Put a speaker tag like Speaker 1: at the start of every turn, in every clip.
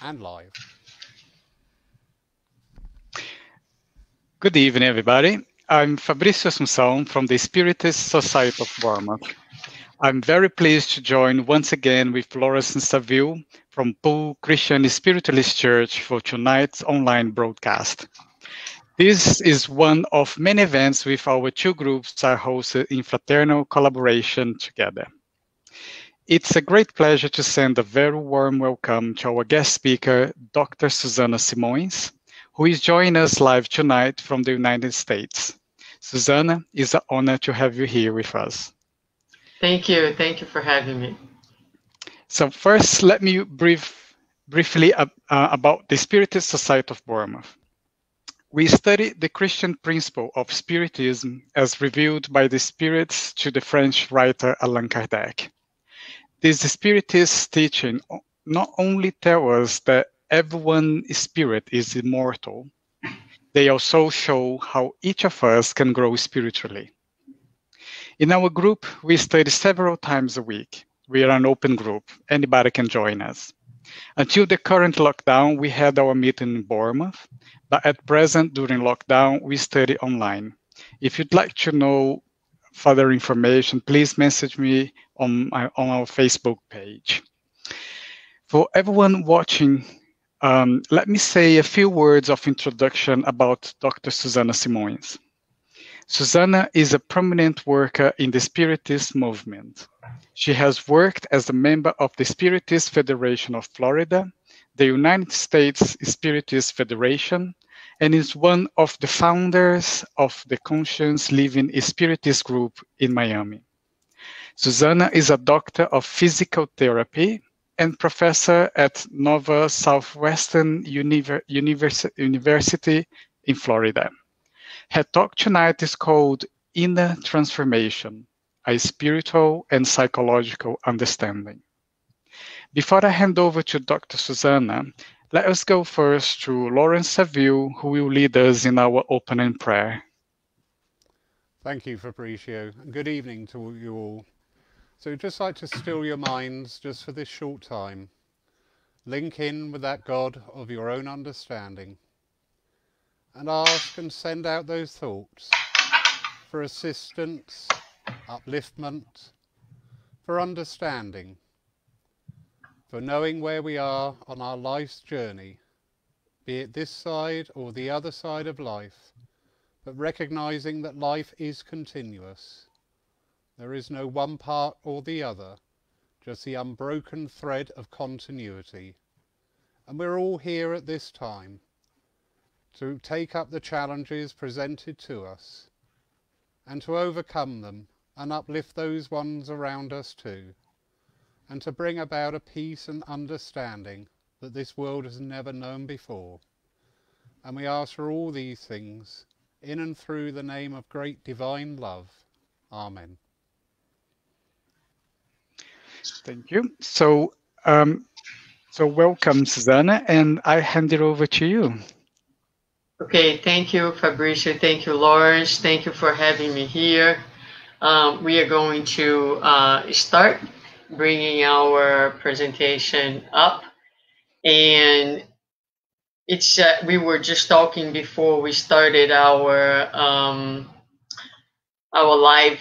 Speaker 1: and live.
Speaker 2: Good evening, everybody. I'm Fabrizio Assunção from the Spiritist Society of Bournemouth. I'm very pleased to join once again with Lawrence and Saville from Poole Christian Spiritualist Church for tonight's online broadcast. This is one of many events with our two groups are hosted in fraternal collaboration together. It's a great pleasure to send a very warm welcome to our guest speaker, Dr. Suzana Simoes, who is joining us live tonight from the United States. Suzana, it's an honor to have you here with us.
Speaker 3: Thank you. Thank you for having me.
Speaker 2: So first, let me briefly about the Spiritist Society of Bournemouth. We study the Christian principle of Spiritism as revealed by the spirits to the French writer Allan Kardec. This Spiritist teaching not only tells us that everyone's spirit is immortal, they also show how each of us can grow spiritually. In our group, we study several times a week. We are an open group. Anybody can join us. Until the current lockdown, we had our meeting in Bournemouth, but at present, during lockdown, we study online. If you'd like to know further information, please message me on our Facebook page. For everyone watching, let me say a few words of introduction about Dr. Suzana Simoes. Suzana is a prominent worker in the Spiritist movement. She has worked as a member of the Spiritist Federation of Florida, the United States Spiritist Federation, and is one of the founders of the Conscious Living Spiritist group in Miami. Suzana is a doctor of physical therapy and professor at Nova Southwestern University in Florida. Her talk tonight is called Inner Transformation, a Spiritual and Psychological Understanding. Before I hand over to Dr. Suzana, let us go first to Lawrence Saville, who will lead us in our opening prayer.
Speaker 1: Thank you, Fabrizio, and good evening to you all. So I'd just like to still your minds just for this short time. Link in with that God of your own understanding and ask and send out those thoughts for assistance, upliftment, for understanding, for knowing where we are on our life's journey, be it this side or the other side of life, but recognizing that life is continuous. There is no one part or the other, just the unbroken thread of continuity. And we're all here at this time to take up the challenges presented to us and to overcome them and uplift those ones around us too, and to bring about a peace and understanding that this world has never known before. And we ask for all these things in and through the name of great divine love. Amen.
Speaker 2: Thank you. So welcome, Suzana, and I hand it over to you.
Speaker 3: Okay, thank you, Fabrizio. Thank you, Lawrence. Thank you for having me here. We are going to start bringing our presentation up. And it's we were just talking before we started our live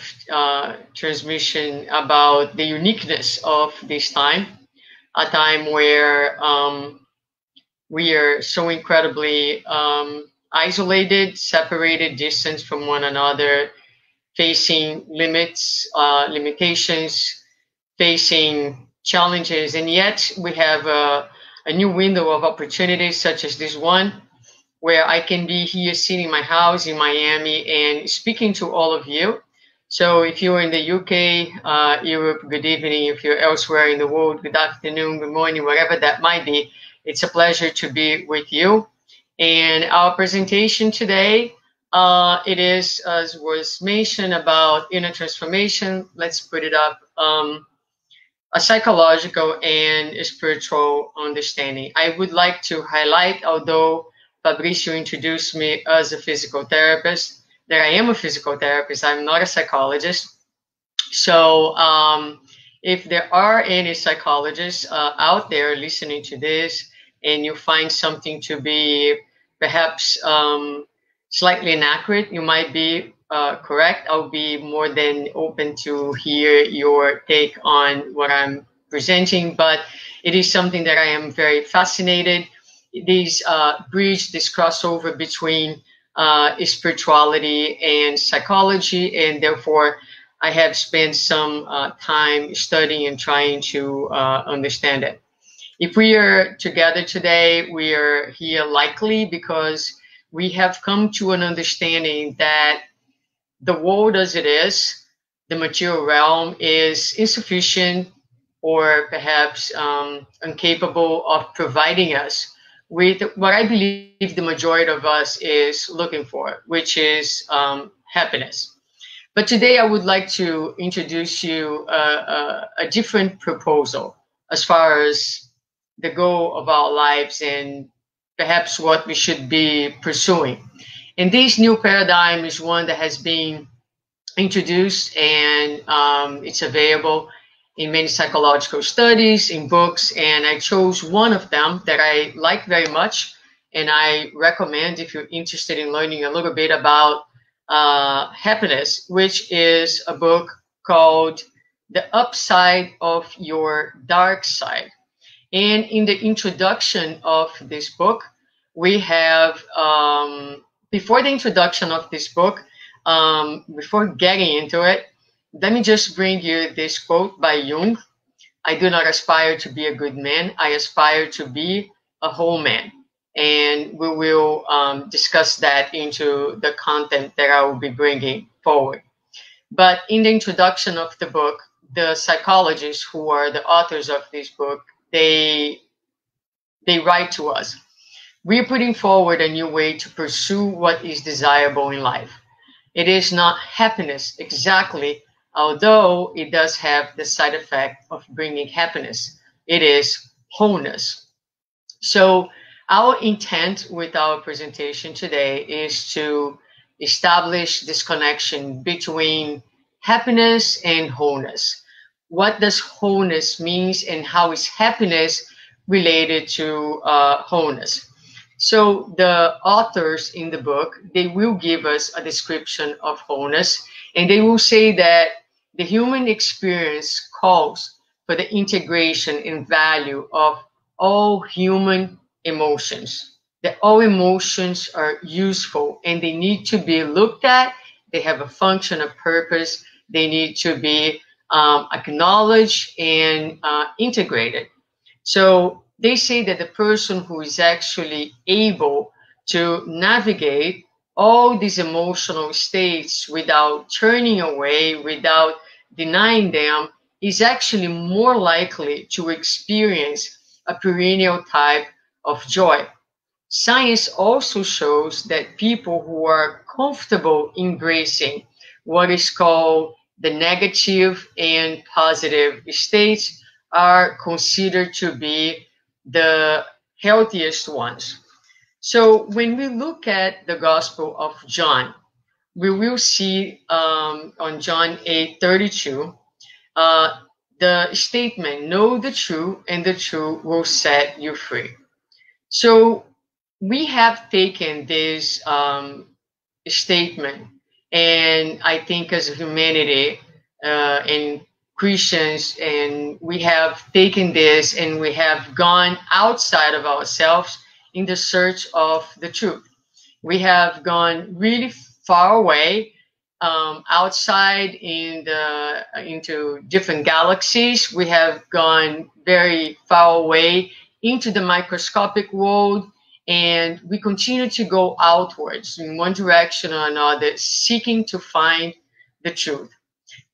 Speaker 3: transmission about the uniqueness of this time, a time where we are so incredibly isolated, separated, distant from one another, facing limitations, facing challenges, and yet we have a new window of opportunity such as this one, where I can be here sitting in my house in Miami and speaking to all of you. So if you're in the UK, Europe, good evening. If you're elsewhere in the world, good afternoon, good morning, whatever that might be. It's a pleasure to be with you. And our presentation today, it is, as was mentioned, about inner transformation. Let's put it up. A psychological and spiritual understanding. I would like to highlight, although Fabrizio introduced me as a physical therapist, that I am a physical therapist. I'm not a psychologist. So if there are any psychologists out there listening to this, and you find something to be perhaps slightly inaccurate, you might be correct. I'll be more than open to hear your take on what I'm presenting, but it is something that I am very fascinated. These bridge, this crossover between spirituality and psychology, and therefore I have spent some time studying and trying to understand it. If we are together today, we are here likely because we have come to an understanding that the world as it is, the material realm, is insufficient or perhaps incapable of providing us with what I believe the majority of us is looking for, which is happiness. But today I would like to introduce you a different proposal as far as the goal of our lives and perhaps what we should be pursuing. And this new paradigm is one that has been introduced, and it's available in many psychological studies, in books, and I chose one of them that I like very much, and I recommend if you're interested in learning a little bit about happiness, which is a book called The Upside of Your Dark Side. And in the introduction of this book, we have, before the introduction of this book, before getting into it, let me just bring you this quote by Jung. I do not aspire to be a good man. I aspire to be a whole man. And we will discuss that into the content that I will be bringing forward. But in the introduction of the book, the psychologists who are the authors of this book, they write to us. We are putting forward a new way to pursue what is desirable in life. It is not happiness exactly, although it does have the side effect of bringing happiness. It is wholeness. So our intent with our presentation today is to establish this connection between happiness and wholeness. What does wholeness mean, and how is happiness related to wholeness? So the authors in the book, they will give us a description of wholeness, and they will say that the human experience calls for the integration and value of all human emotions. That all emotions are useful and they need to be looked at. They have a function, a purpose. They need to be acknowledged and integrated. So they say that the person who is actually able to navigate all these emotional states without turning away, without denying them, is actually more likely to experience a perennial type of joy. Science also shows that people who are comfortable embracing what is called the negative and positive states are considered to be the healthiest ones. So when we look at the Gospel of John, we will see on John 8:32 the statement, "Know the truth, and the truth will set you free." So we have taken this statement, and I think as a humanity and Christians, and we have taken this and we have gone outside of ourselves in the search of the truth. We have gone really far away outside into different galaxies. We have gone very far away into the microscopic world, and we continue to go outwards in one direction or another, seeking to find the truth.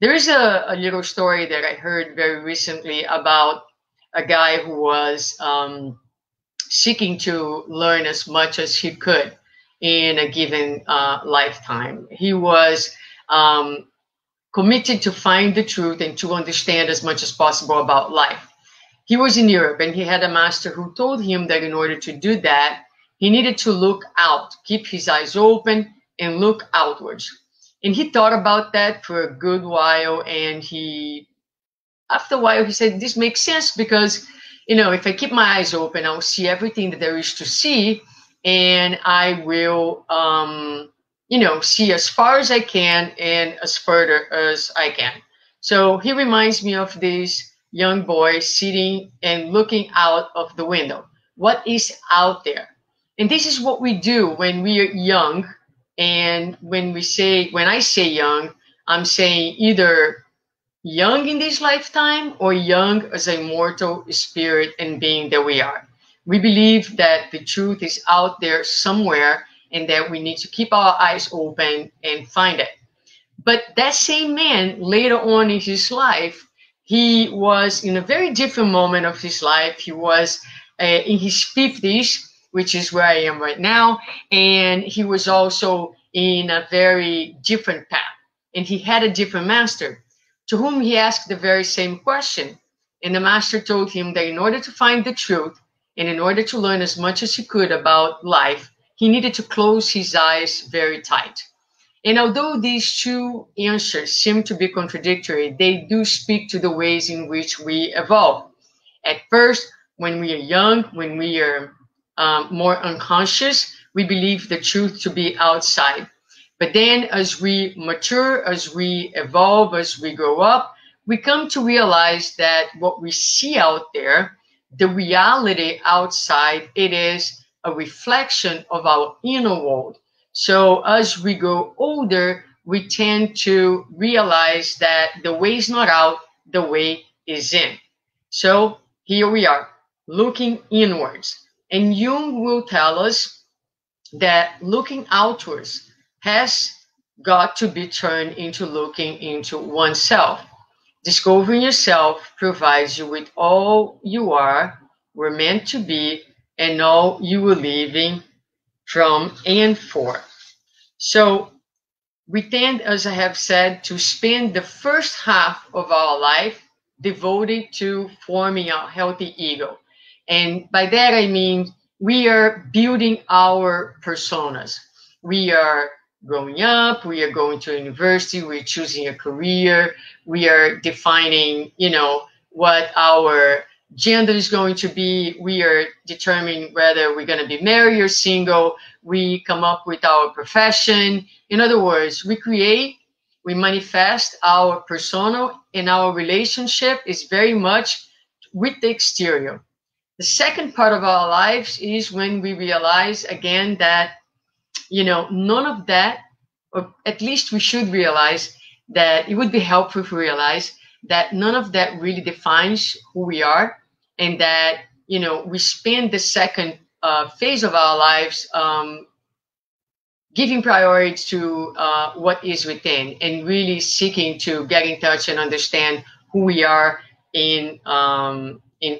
Speaker 3: There is a little story that I heard very recently about a guy who was seeking to learn as much as he could in a given lifetime. He was committed to find the truth and to understand as much as possible about life. He was in Europe, and he had a master who told him that in order to do that, he needed to look out, keep his eyes open, and look outwards. And he thought about that for a good while, and after a while, he said, this makes sense, because if I keep my eyes open, I'll see everything that there is to see, and I will, see as far as I can and as further as I can. So he reminds me of this young boy sitting and looking out of the window. What is out there? And this is what we do when we are young. And when I say young, I'm saying either young in this lifetime or young as a mortal spirit and being that we are. We believe that the truth is out there somewhere and that we need to keep our eyes open and find it. But that same man, later on in his life, he was in a very different moment of his life. He was in his 50s, which is where I am right now. And he was also in a very different path. And he had a different master to whom he asked the very same question. And the master told him that in order to find the truth and in order to learn as much as he could about life, he needed to close his eyes very tight. And although these two answers seem to be contradictory, they do speak to the ways in which we evolve. At first, when we are young, when we are more unconscious, we believe the truth to be outside. But then as we mature, as we evolve, as we grow up, we come to realize that what we see out there, the reality outside, it is a reflection of our inner world. So as we grow older, we tend to realize that the way is not out, the way is in. So here we are, looking inwards. And Jung will tell us that looking outwards has got to be turned into looking into oneself. Discovering yourself provides you with all you are, were meant to be, and all you were living from and for. So we tend, as I have said, to spend the first half of our life devoted to forming our healthy ego. And by that I mean we are building our personas. We are growing up, we are going to university, we're choosing a career, we are defining, what our gender is going to be, we are determining whether we're going to be married or single, we come up with our profession. In other words, we manifest our persona, and our relationship is very much with the exterior. The second part of our lives is when we realize again that, none of that, or at least we should realize that it would be helpful if we realize that none of that really defines who we are, and that, we spend the second phase of our lives giving priority to what is within and really seeking to get in touch and understand who we are in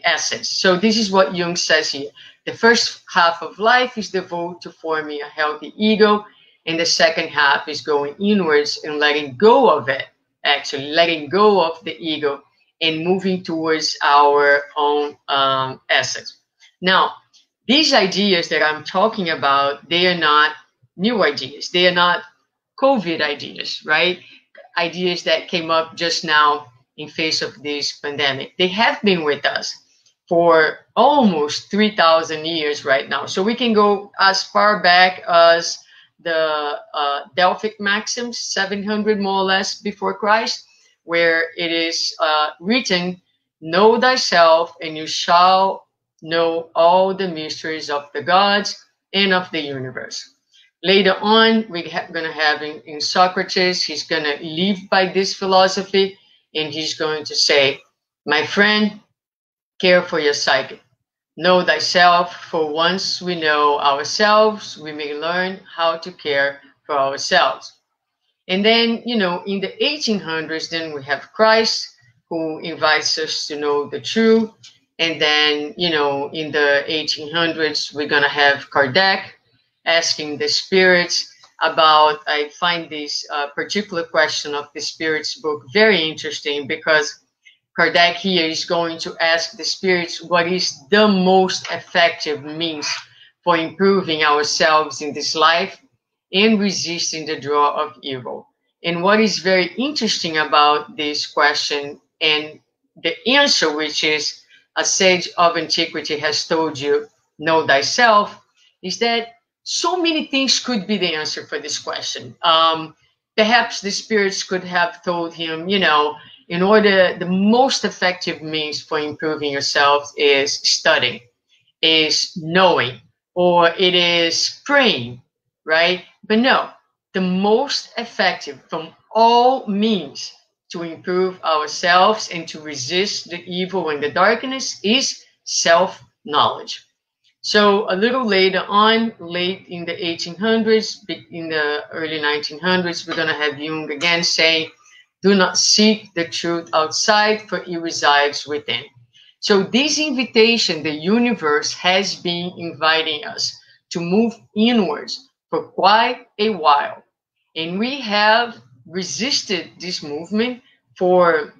Speaker 3: essence. So this is what Jung says here. The first half of life is devoted to forming a healthy ego, and the second half is going inwards and letting go of it, actually letting go of the ego and moving towards our own essence. Now, these ideas that I'm talking about, they are not new ideas. They are not COVID ideas, right? Ideas that came up just now in face of this pandemic. They have been with us for almost 3,000 years right now. So we can go as far back as the Delphic maxims, 700 more or less before Christ, where it is written, "Know thyself, and you shall know all the mysteries of the gods and of the universe." Later on, we're going to have in Socrates, he's going to live by this philosophy, and he's going to say, "My friend, care for your psyche. Know thyself, for once we know ourselves, we may learn how to care for ourselves." And then, in the 1800s, then we have Christ, who invites us to know the truth. And then, in the 1800s, we're going to have Kardec asking the spirits about, I find this particular question of the spirits book very interesting, because Kardec here is going to ask the spirits what is the most effective means for improving ourselves in this life and resisting the draw of evil. And what is very interesting about this question and the answer, which is a sage of antiquity has told you, know thyself, is that so many things could be the answer for this question. Perhaps the spirits could have told him, you know, in order, the most effective means for improving yourself is studying, is knowing, or it is praying, right? But no, the most effective from all means to improve ourselves and to resist the evil and the darkness is self-knowledge. So a little later on, late in the 1800s, in the early 1900s, we're going to have Jung again saying, do not seek the truth outside, for it resides within. So this invitation, the universe has been inviting us to move inwards for quite a while. And we have resisted this movement for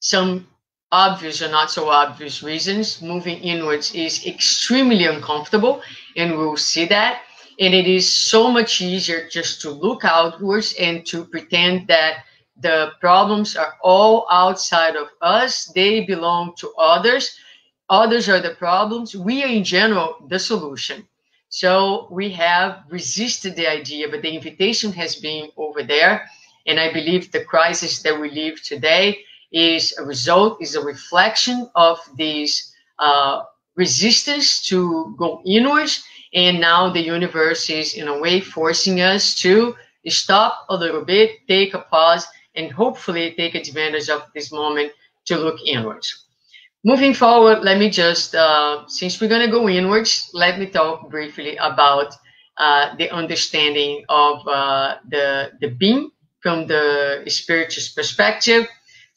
Speaker 3: some obvious or not so obvious reasons. Moving inwards is extremely uncomfortable, and we'll see that. And it is so much easier just to look outwards and to pretend that the problems are all outside of us. They belong to others. Others are the problems. We are, in general, the solution. So we have resisted the idea, but the invitation has been over there. And I believe the crisis that we live today is a result, is a reflection of this resistance to go inwards. And now the universe is, in a way, forcing us to stop a little bit, take a pause, and hopefully take advantage of this moment to look inwards. Moving forward, let me just, since we're going to go inwards, let me talk briefly about the understanding of the being from the spiritual perspective.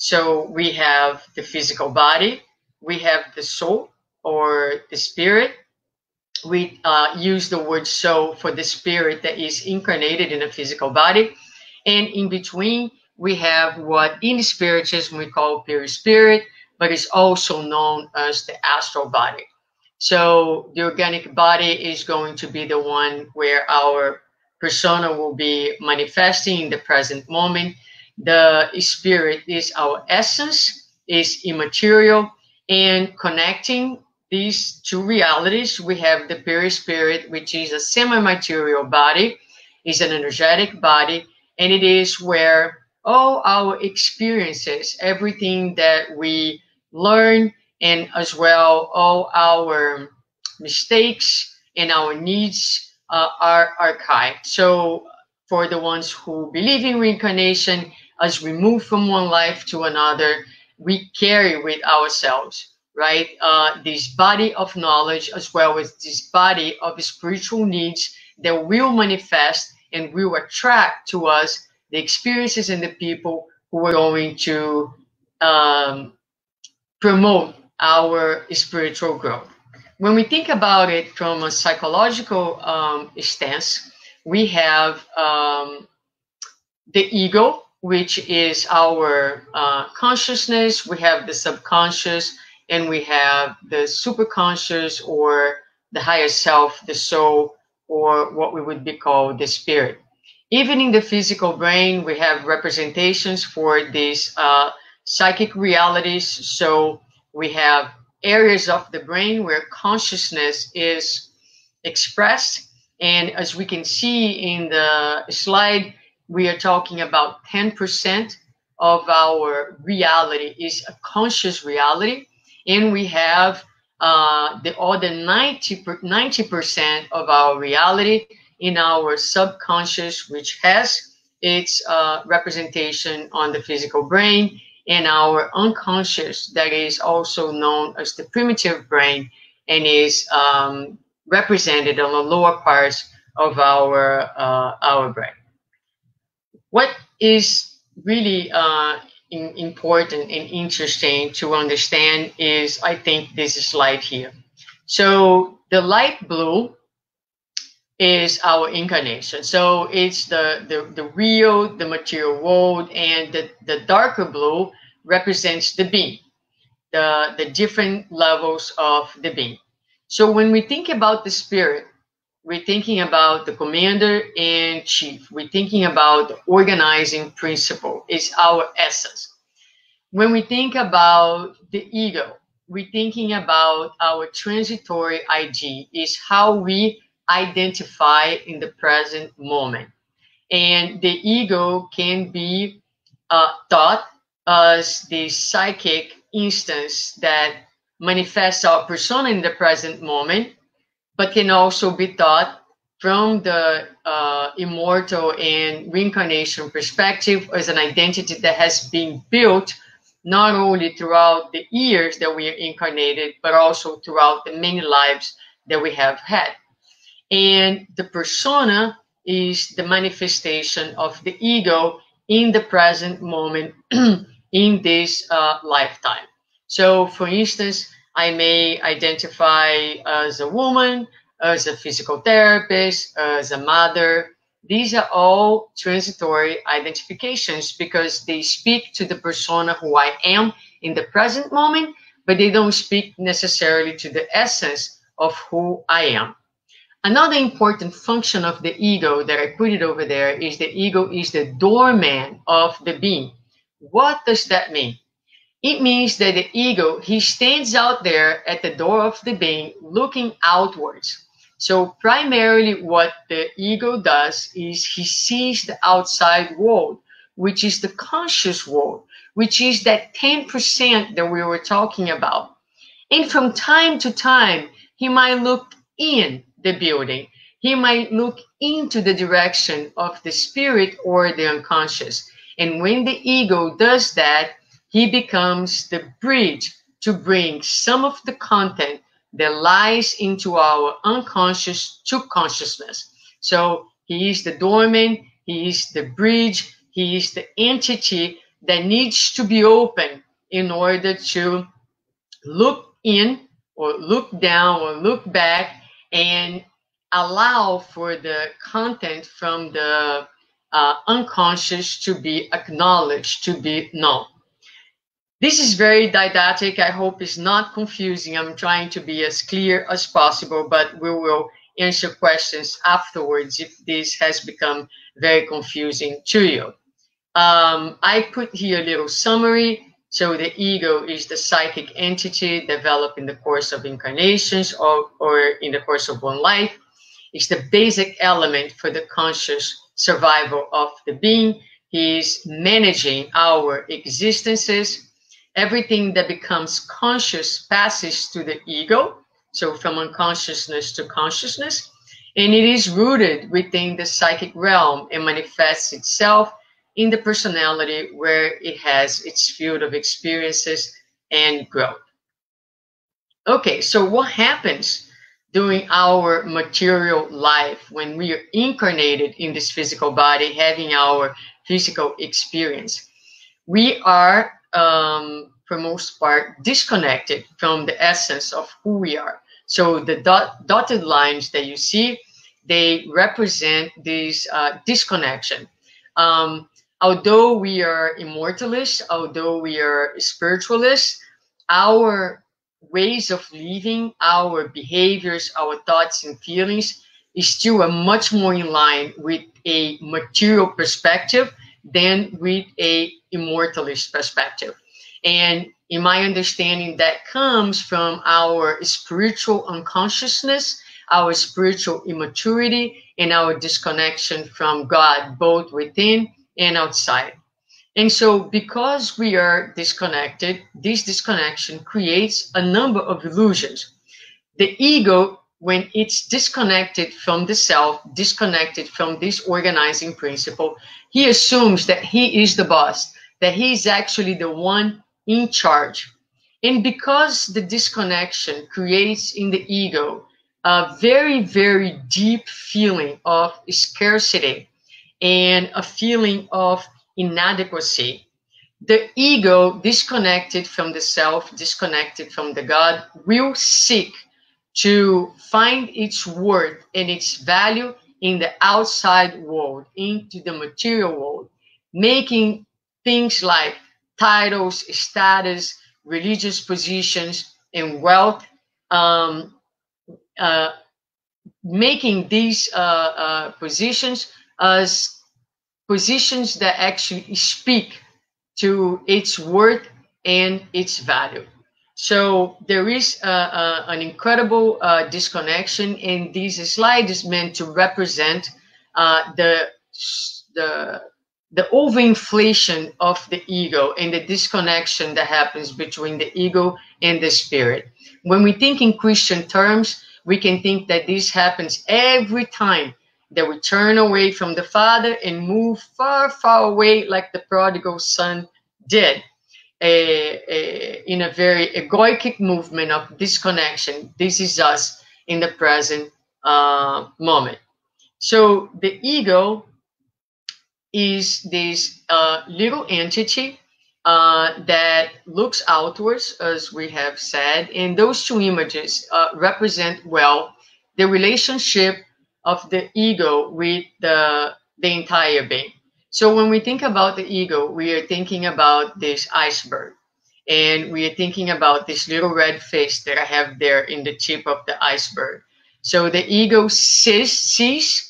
Speaker 3: So we have the physical body, we have the soul or the spirit. We use the word soul for the spirit that is incarnated in a physical body. And in between, we have what in spiritism we call perispirit, but it's also known as the astral body. So the organic body is going to be the one where our persona will be manifesting in the present moment. The spirit is our essence, is immaterial, and connecting these two realities, we have the perispirit, which is a semi-material body, is an energetic body, and it is where all our experiences, everything that we learn, and as well all our mistakes and our needs are archived. So for the ones who believe in reincarnation, as we move from one life to another, we carry with ourselves, right, this body of knowledge as well as this body of spiritual needs that will manifest and will attract to us the experiences and the people who are going to promote our spiritual growth. When we think about it from a psychological stance, we have the ego, which is our consciousness. We have the subconscious, and we have the superconscious or the higher self, the soul, or what we would be called the spirit. Even in the physical brain, we have representations for these psychic realities. So we have areas of the brain where consciousness is expressed. And as we can see in the slide, we are talking about 10% of our reality is a conscious reality. And we have the other 90% of our reality in our subconscious, which has its representation on the physical brain, and our unconscious, that is also known as the primitive brain, and is represented on the lower parts of our brain. What is really important and interesting to understand is, I think, this slide here. So the light blue is our incarnation. So it's the real, the material world, and the darker blue represents the being, the different levels of the being. So when we think about the spirit, we're thinking about the commander in chief. We're thinking about the organizing principle. It's our essence. When we think about the ego, we're thinking about our transitory ID, is how we identify in the present moment. And the ego can be thought as the psychic instance that manifests our persona in the present moment, but can also be thought from the immortal and reincarnation perspective as an identity that has been built not only throughout the years that we are incarnated, but also throughout the many lives that we have had. And the persona is the manifestation of the ego in the present moment in this lifetime. So, for instance, I may identify as a woman, as a physical therapist, as a mother. These are all transitory identifications because they speak to the persona who I am in the present moment, but they don't speak necessarily to the essence of who I am. Another important function of the ego that I put it over there is the ego is the doorman of the being. What does that mean? It means that the ego, he stands out there at the door of the being looking outwards. So primarily what the ego does is he sees the outside world, which is the conscious world, which is that 10% that we were talking about. And from time to time, he might look in the building. He might look into the direction of the spirit or the unconscious. And when the ego does that, he becomes the bridge to bring some of the content that lies into our unconscious to consciousness. So he is the doorman, he is the bridge, he is the entity that needs to be open in order to look in or look down or look back and allow for the content from the unconscious to be acknowledged, to be known. This is very didactic. I hope it's not confusing. I'm trying to be as clear as possible, but we will answer questions afterwards if this has become very confusing to you. I put here a little summary. So the ego is the psychic entity developed in the course of incarnations or in the course of one life. It's the basic element for the conscious survival of the being. He is managing our existences. Everything that becomes conscious passes to the ego, so from unconsciousness to consciousness, and it is rooted within the psychic realm and manifests itself in the personality where it has its field of experiences and growth. Okay, so what happens during our material life when we are incarnated in this physical body, having our physical experience? We are for most part, disconnected from the essence of who we are. So the dotted lines that you see, they represent this disconnection. Although we are immortalists, although we are spiritualists, our ways of living, our behaviors, our thoughts and feelings is still a much more in line with a material perspective than with a immortalist perspective. And in my understanding, that comes from our spiritual unconsciousness, our spiritual immaturity, and our disconnection from God, both within and outside. And so because we are disconnected, this disconnection creates a number of illusions. The ego, when it's disconnected from the self, disconnected from this organizing principle, he assumes that he is the boss, that he is actually the one in charge. And because the disconnection creates in the ego a very, very deep feeling of scarcity and a feeling of inadequacy, the ego, disconnected from the self, disconnected from the God, will seek to find its worth and its value in the outside world, into the material world, making things like titles, status, religious positions, and wealth, making these positions as positions that actually speak to its worth and its value. So there is an incredible disconnection, and this slide is meant to represent the the overinflation of the ego and the disconnection that happens between the ego and the spirit. When we think in Christian terms, we can think that this happens every time that we turn away from the Father and move far, far away, like the prodigal son did, in a very egoic movement of disconnection. This is us in the present moment. So the ego is this little entity that looks outwards, as we have said, and those two images represent well the relationship of the ego with the entire being. So when we think about the ego, we are thinking about this iceberg, and we are thinking about this little red face that I have there in the tip of the iceberg. So the ego sees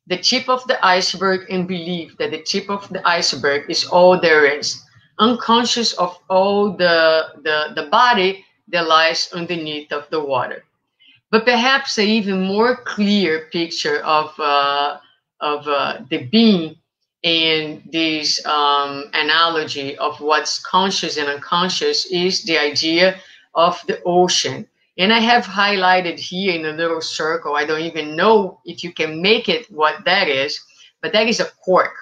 Speaker 3: the tip of the iceberg and believe that the tip of the iceberg is all there is, unconscious of all the body that lies underneath of the water. But perhaps an even more clear picture of the being in this analogy of what's conscious and unconscious is the idea of the ocean. And I have highlighted here in a little circle. I don't even know if you can make it what that is, but that is a cork.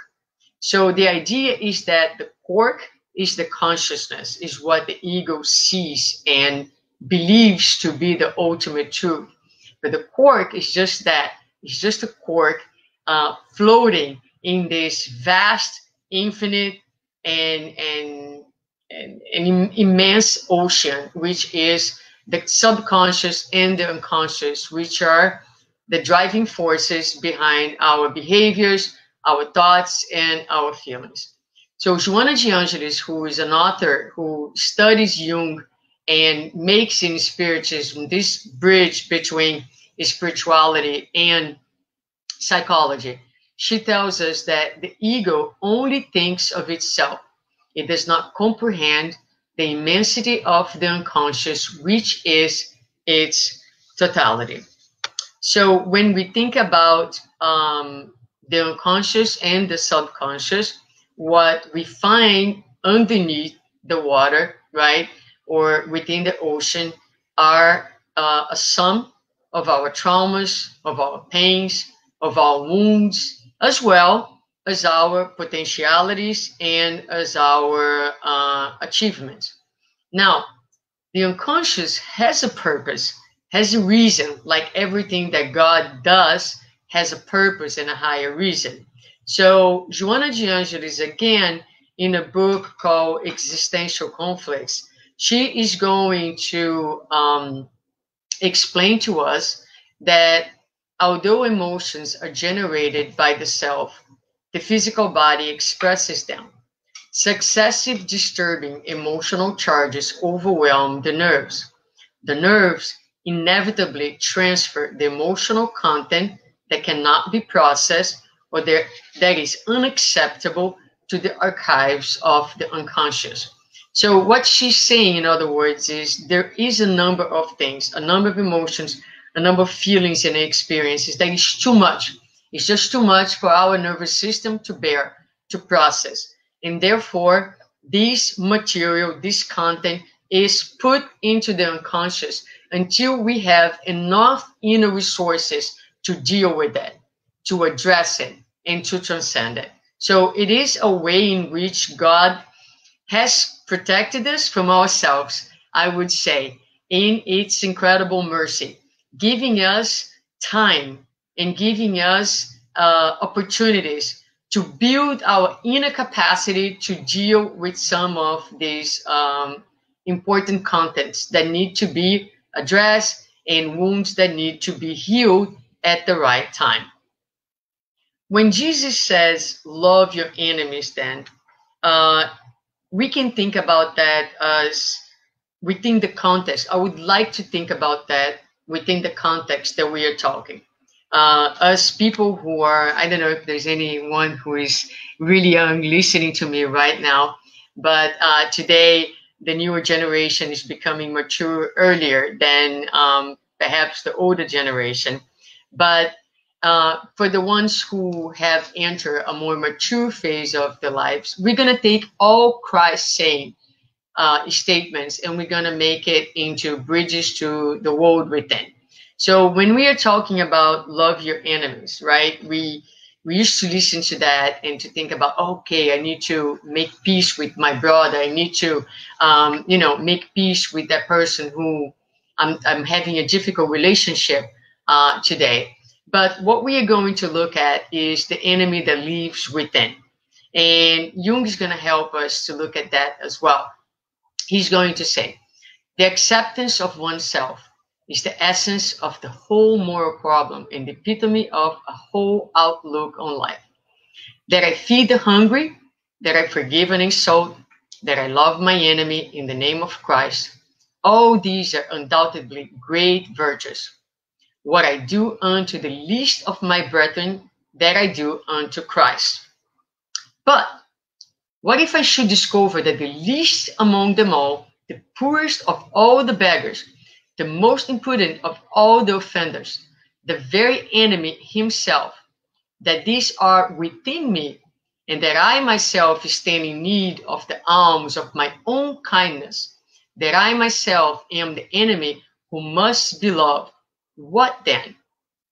Speaker 3: So the idea is that the cork is the consciousness, is what the ego sees and believes to be the ultimate truth. But the cork is just that. It's just a cork floating in this vast, infinite, and immense ocean, which is the subconscious and the unconscious, which are the driving forces behind our behaviors, our thoughts, and our feelings. So Joana de Angelis, who is an author who studies Jung and makes in spiritism this bridge between spirituality and psychology, she tells us that the ego only thinks of itself. It does not comprehend the immensity of the unconscious, which is its totality. So when we think about the unconscious and the subconscious, what we find underneath the water, right, or within the ocean, are a sum of our traumas, of our pains, of our wounds, as well as our potentialities and as our achievements. Now, the unconscious has a purpose, has a reason, like everything that God does has a purpose and a higher reason. So Joana de Angelis, again, in a book called Existential Conflicts, she is going to explain to us that although emotions are generated by the self, the physical body expresses them. Successive disturbing emotional charges overwhelm the nerves. The nerves inevitably transfer the emotional content that cannot be processed or that is unacceptable to the archives of the unconscious. So what she's saying, in other words, is there is a number of things, a number of emotions, a number of feelings and experiences that is too much. It's just too much for our nervous system to bear, to process. And therefore, this material, this content is put into the unconscious until we have enough inner resources to deal with it, to address it, and to transcend it. So it is a way in which God has protected us from ourselves, I would say, in its incredible mercy, giving us time and giving us opportunities to build our inner capacity to deal with some of these important contents that need to be addressed and wounds that need to be healed at the right time. When Jesus says, love your enemies, then we can think about that as within the context. I would like to think about that within the context that we are talking. As people who are, I don't know if there's anyone who is really young listening to me right now, but today the newer generation is becoming mature earlier than perhaps the older generation. But for the ones who have entered a more mature phase of their lives, we're going to take all Christ saying statements and we're going to make it into bridges to the world within. So when we are talking about love your enemies, right? We used to listen to that and to think about, okay, I need to make peace with my brother. I need to, make peace with that person who I'm having a difficult relationship today. But what we are going to look at is the enemy that lives within. And Jung is going to help us to look at that as well. He's going to say, the acceptance of oneself is the essence of the whole moral problem and the epitome of a whole outlook on life. That I feed the hungry, that I forgive an insult, that I love my enemy in the name of Christ. All these are undoubtedly great virtues. What I do unto the least of my brethren, that I do unto Christ. But what if I should discover that the least among them all, the poorest of all the beggars, the most imprudent of all the offenders, the very enemy himself, that these are within me, and that I myself stand in need of the alms of my own kindness, that I myself am the enemy who must be loved? What then?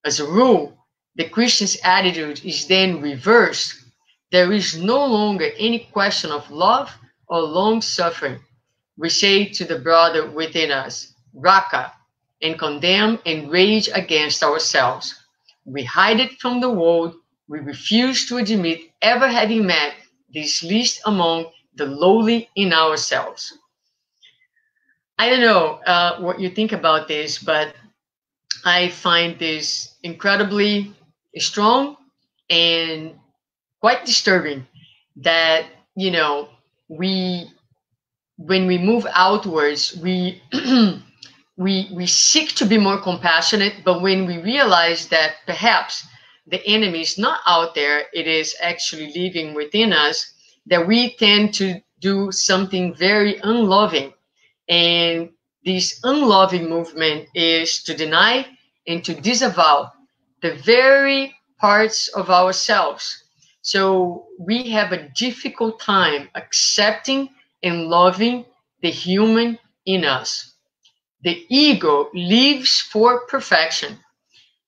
Speaker 3: As a rule, the Christian's attitude is then reversed. There is no longer any question of love or long suffering. We say to the brother within us, Raka, and condemn and rage against ourselves. We hide it from the world. We refuse to admit ever having met this least among the lowly in ourselves. I don't know what you think about this, but I find this incredibly strong and quite disturbing that, when we move outwards, we we seek to be more compassionate, but when we realize that perhaps the enemy is not out there, it is actually living within us, that we tend to do something very unloving. And this unloving movement is to deny and to disavow the very parts of ourselves. So we have a difficult time accepting and loving the human in us. The ego lives for perfection.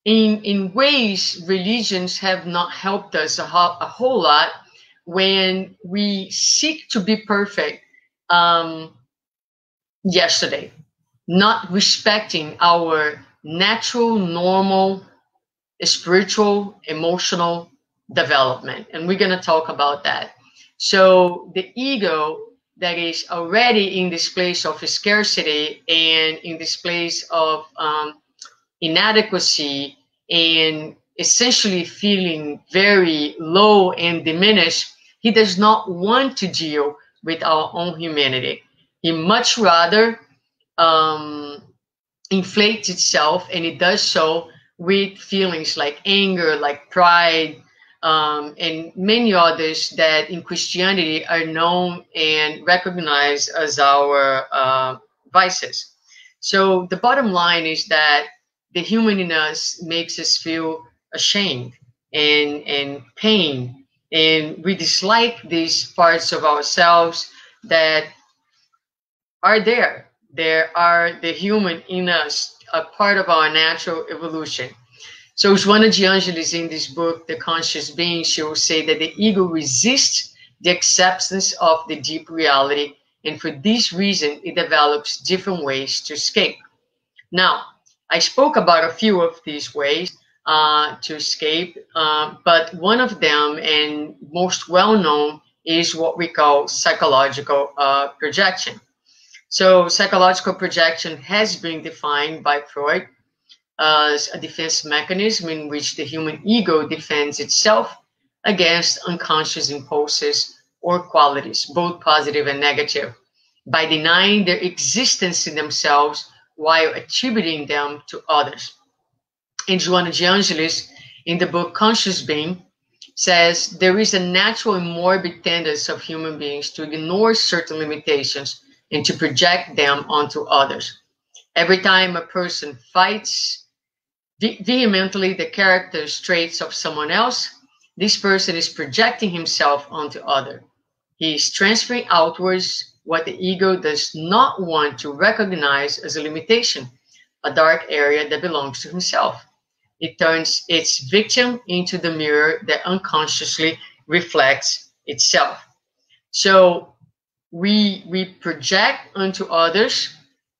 Speaker 3: In ways, religions have not helped us a whole lot when we seek to be perfect yesterday, not respecting our natural, normal, spiritual, emotional development. And we're going to talk about that. So the ego that is already in this place of scarcity and in this place of inadequacy and essentially feeling very low and diminished, he does not want to deal with our own humanity. He much rather inflates itself, and it does so with feelings like anger, like pride, and many others that in Christianity are known and recognized as our vices. So the bottom line is that the human in us makes us feel ashamed and pain, and we dislike these parts of ourselves that are there. There are the human in us, a part of our natural evolution. So Joana de Angelis, in this book, The Conscious Being, she will say that the ego resists the acceptance of the deep reality, and for this reason, it develops different ways to escape. Now, I spoke about a few of these ways to escape, but one of them, and most well-known, is what we call psychological projection. So psychological projection has been defined by Freud as a defense mechanism in which the human ego defends itself against unconscious impulses or qualities, both positive and negative, by denying their existence in themselves while attributing them to others. And Joana de Angelis, in the book Conscious Being, says there is a natural and morbid tendency of human beings to ignore certain limitations and to project them onto others. Every time a person fights vehemently the character traits of someone else, this person is projecting himself onto others. He is transferring outwards what the ego does not want to recognize as a limitation, a dark area that belongs to himself. It turns its victim into the mirror that unconsciously reflects itself. So we project onto others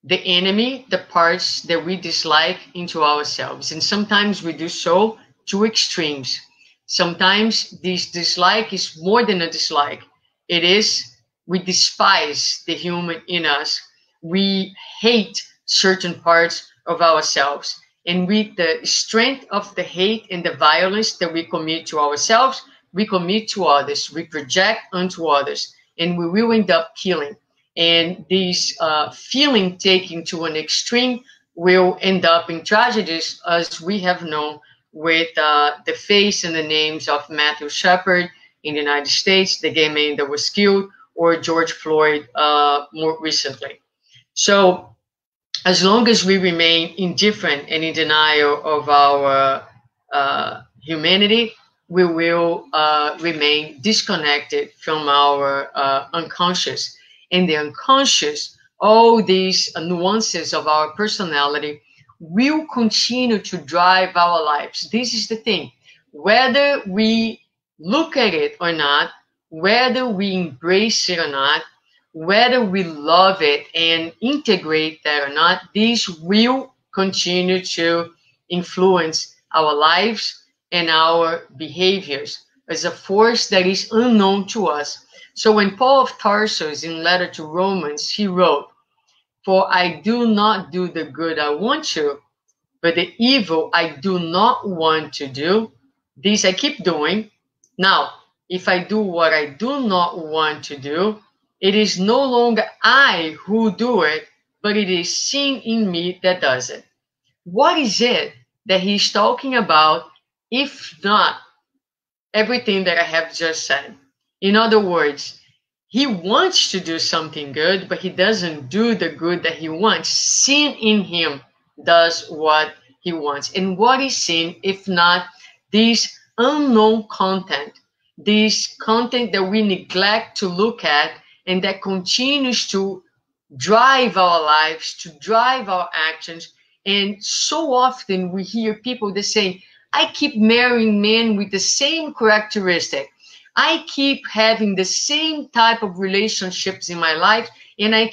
Speaker 3: the enemy, the parts that we dislike into ourselves. And sometimes we do so to extremes. Sometimes this dislike is more than a dislike. It is, we despise the human in us. We hate certain parts of ourselves. And with the strength of the hate and the violence that we commit to ourselves, we commit to others, we project onto others, and we will end up killing. And this feeling taken to an extreme will end up in tragedies, as we have known with the face and the names of Matthew Shepard in the United States, the gay man that was killed, or George Floyd more recently. So as long as we remain indifferent and in denial of our humanity, we will remain disconnected from our unconscious. And the unconscious, all these nuances of our personality will continue to drive our lives. This is the thing. Whether we look at it or not, whether we embrace it or not, whether we love it and integrate that or not, these will continue to influence our lives and our behaviors as a force that is unknown to us. So when Paul of Tarsus, in letter to Romans, he wrote, "For I do not do the good I want to, but the evil I do not want to do, this I keep doing. Now, if I do what I do not want to do, it is no longer I who do it, but it is sin in me that does it." What is it that he's talking about, if not everything that I have just said? In other words, he wants to do something good, but he doesn't do the good that he wants. Sin in him does what he wants. And what is sin if not this unknown content, this content that we neglect to look at and that continues to drive our lives, to drive our actions? And so often we hear people that say, I keep marrying men with the same characteristic. I keep having the same type of relationships in my life, and I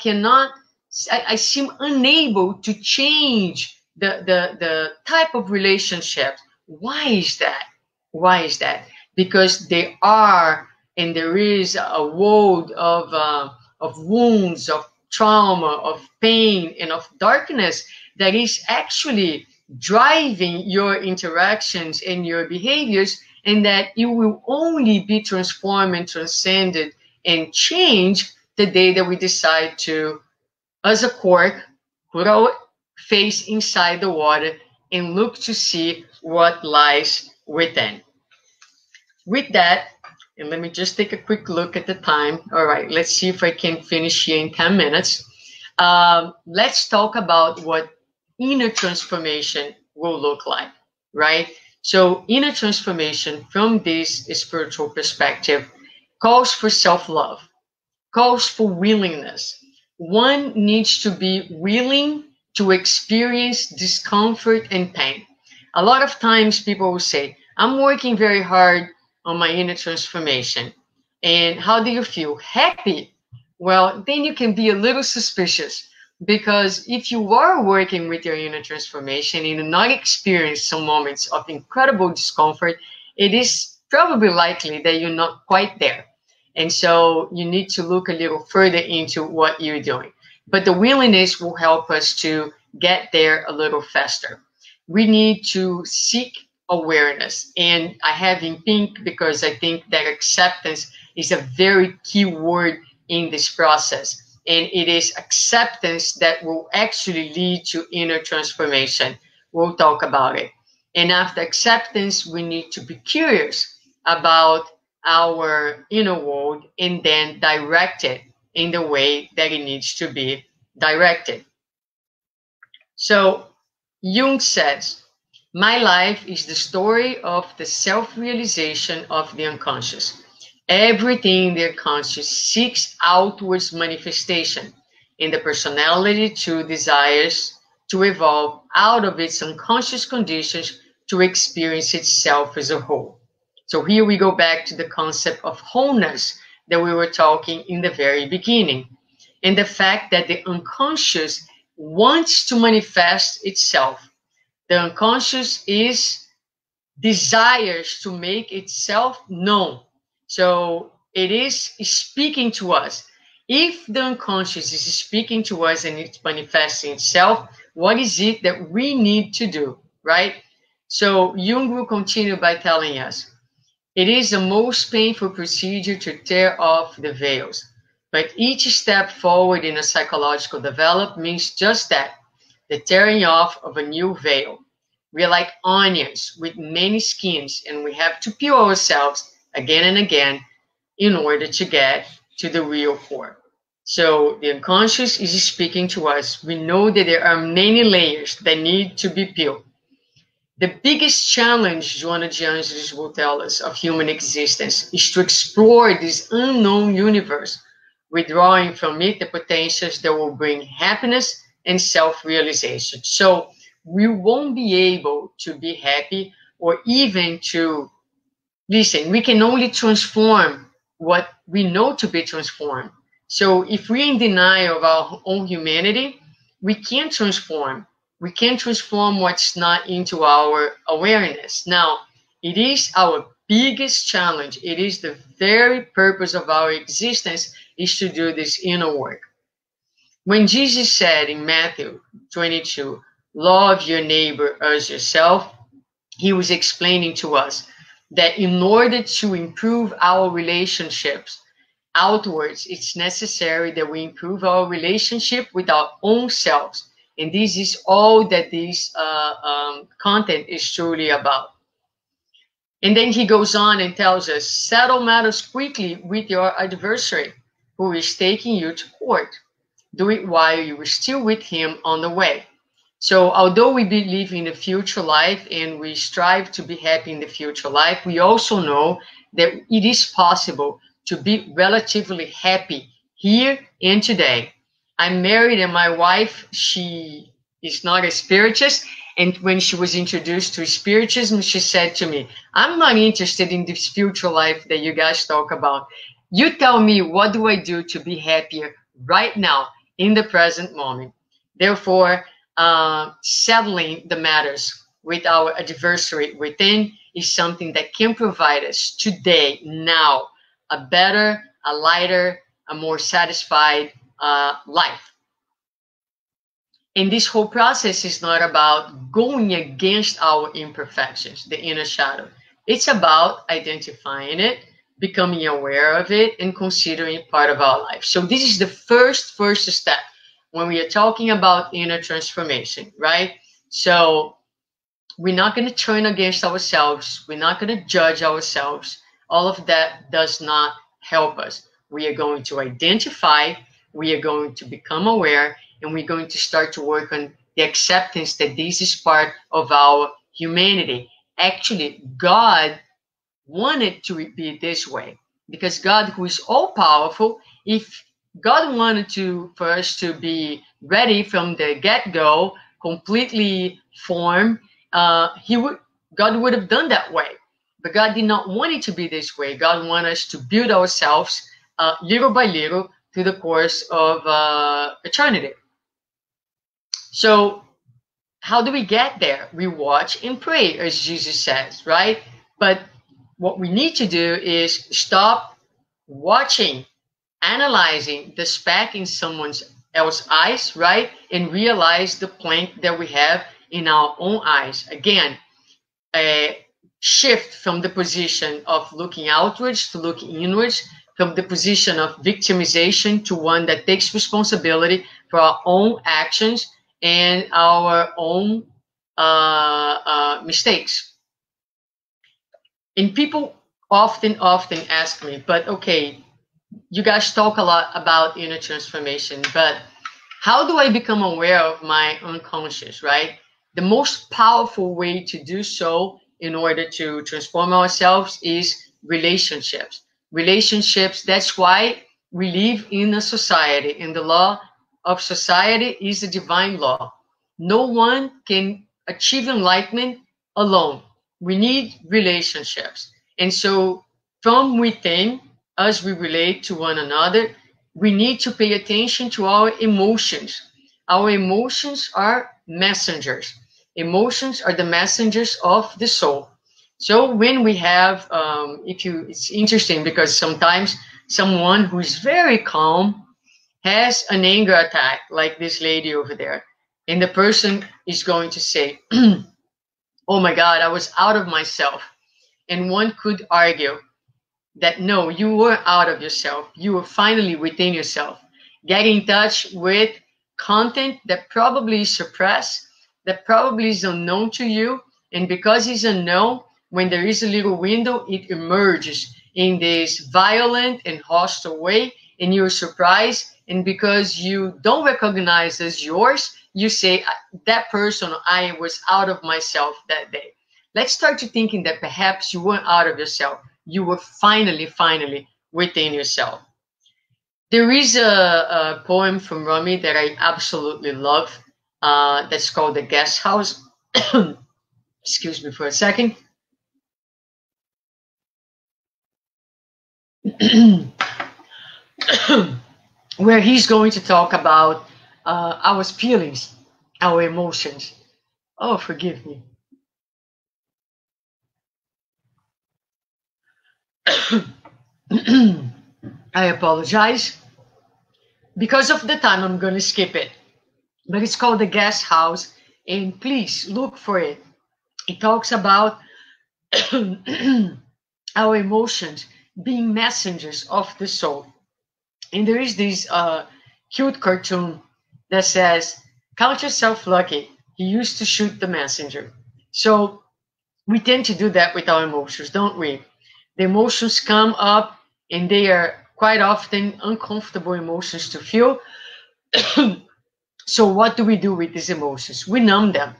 Speaker 3: seem unable to change the type of relationship. Why is that? Why is that? Because there is a world of wounds, of trauma, of pain, and of darkness that is actually driving your interactions and your behaviors, and that you will only be transformed and transcended and changed the day that we decide to, as a cork, put our face inside the water and look to see what lies within. With that, and let me just take a quick look at the time. All right, let's see if I can finish here in 10 minutes. Let's talk about what inner transformation will look like, right? So inner transformation from this spiritual perspective calls for self-love, calls for willingness. One needs to be willing to experience discomfort and pain. A lot of times people will say, I'm working very hard on my inner transformation. And how do you feel? Happy? Well, then you can be a little suspicious, because if you are working with your inner transformation and not experience some moments of incredible discomfort, it is probably likely that you're not quite there. And so you need to look a little further into what you're doing. But the willingness will help us to get there a little faster. We need to seek awareness. And I have in pink because I think that acceptance is a very key word in this process. And it is acceptance that will actually lead to inner transformation. We'll talk about it. And after acceptance, we need to be curious about our inner world and then direct it in the way that it needs to be directed. So Jung says, my life is the story of the self-realization of the unconscious. Everything in the unconscious seeks outwards manifestation in the personality to desires to evolve out of its unconscious conditions to experience itself as a whole. So here we go back to the concept of wholeness that we were talking in the very beginning, and the fact that the unconscious wants to manifest itself. The unconscious desires to make itself known. So it is speaking to us. If the unconscious is speaking to us and it's manifesting itself, what is it that we need to do, right? So Jung will continue by telling us, it is the most painful procedure to tear off the veils, but each step forward in a psychological development means just that, the tearing off of a new veil. We are like onions with many skins, and we have to peel ourselves again and again in order to get to the real core. So the unconscious is speaking to us. We know that there are many layers that need to be peeled. The biggest challenge, Joana de Angelis will tell us, of human existence is to explore this unknown universe, withdrawing from it the potentials that will bring happiness and self-realization. So we won't be able to be happy or even to listen. We can only transform what we know to be transformed. So if we're in denial of our own humanity, we can't transform. We can't transform what's not into our awareness. Now, it is our biggest challenge. It is the very purpose of our existence, is to do this inner work. When Jesus said in Matthew 22, love your neighbor as yourself, he was explaining to us that in order to improve our relationships outwards, it's necessary that we improve our relationship with our own selves. And this is all that this content is truly about. And then he goes on and tells us, settle matters quickly with your adversary who is taking you to court. Do it while you are still with him on the way. So although we believe in the future life and we strive to be happy in the future life, we also know that it is possible to be relatively happy here and today. I'm married and my wife, she is not a spiritist. And when she was introduced to spiritism, she said to me, I'm not interested in this future life that you guys talk about. You tell me, what do I do to be happier right now in the present moment? Therefore, settling the matters with our adversary within is something that can provide us today, now, a better, a lighter, a more satisfied life. And this whole process is not about going against our imperfections, the inner shadow. It's about identifying it, becoming aware of it, and considering it part of our life. So this is the first step when we are talking about inner transformation, right? So we're not going to turn against ourselves. We're not going to judge ourselves. All of that does not help us. We are going to identify, we are going to become aware, and we're going to start to work on the acceptance that this is part of our humanity. Actually, God wanted to be this way, because God, who is all powerful, if God wanted for us to be ready from the get-go, completely formed, God would have done that way. But God did not want it to be this way. God wanted us to build ourselves little by little through the course of eternity. So how do we get there? We watch and pray, as Jesus says, right? But what we need to do is stop watching, analyzing the speck in someone else's eyes, right? And realize the plank that we have in our own eyes. Again, a shift from the position of looking outwards to looking inwards, from the position of victimization to one that takes responsibility for our own actions and our own mistakes. And people often ask me, but okay, you guys talk a lot about inner transformation, but how do I become aware of my unconscious, right? The most powerful way to do so in order to transform ourselves is relationships. Relationships, that's why we live in a society, and the law of society is a divine law. No one can achieve enlightenment alone. We need relationships. And so, from within, as we relate to one another, we need to pay attention to our emotions. Our emotions are messengers. Emotions are the messengers of the soul. So when we have, it's interesting because sometimes someone who is very calm has an anger attack, like this lady over there, and the person is going to say, "Oh my God, I was out of myself," and one could argue that no, you were out of yourself. You were finally within yourself. Get in touch with content that probably is suppressed, that probably is unknown to you. And because it's unknown, when there is a little window, it emerges in this violent and hostile way, and you're surprised. And because you don't recognize as yours, you say, that person, I was out of myself that day. Let's start to thinking that perhaps you weren't out of yourself. You were finally within yourself. There is a poem from Rumi that I absolutely love, that's called The Guest House. Excuse me for a second. Where he's going to talk about our feelings, our emotions. Oh, forgive me. I apologize. Because of the time, I'm going to skip it. But it's called The Guest House, and please look for it. It talks about our emotions being messengers of the soul. And there is this cute cartoon that says, "Count yourself lucky. He used to shoot the messenger." So we tend to do that with our emotions, don't we? The emotions come up, and they are quite often uncomfortable emotions to feel. So what do we do with these emotions? We numb them.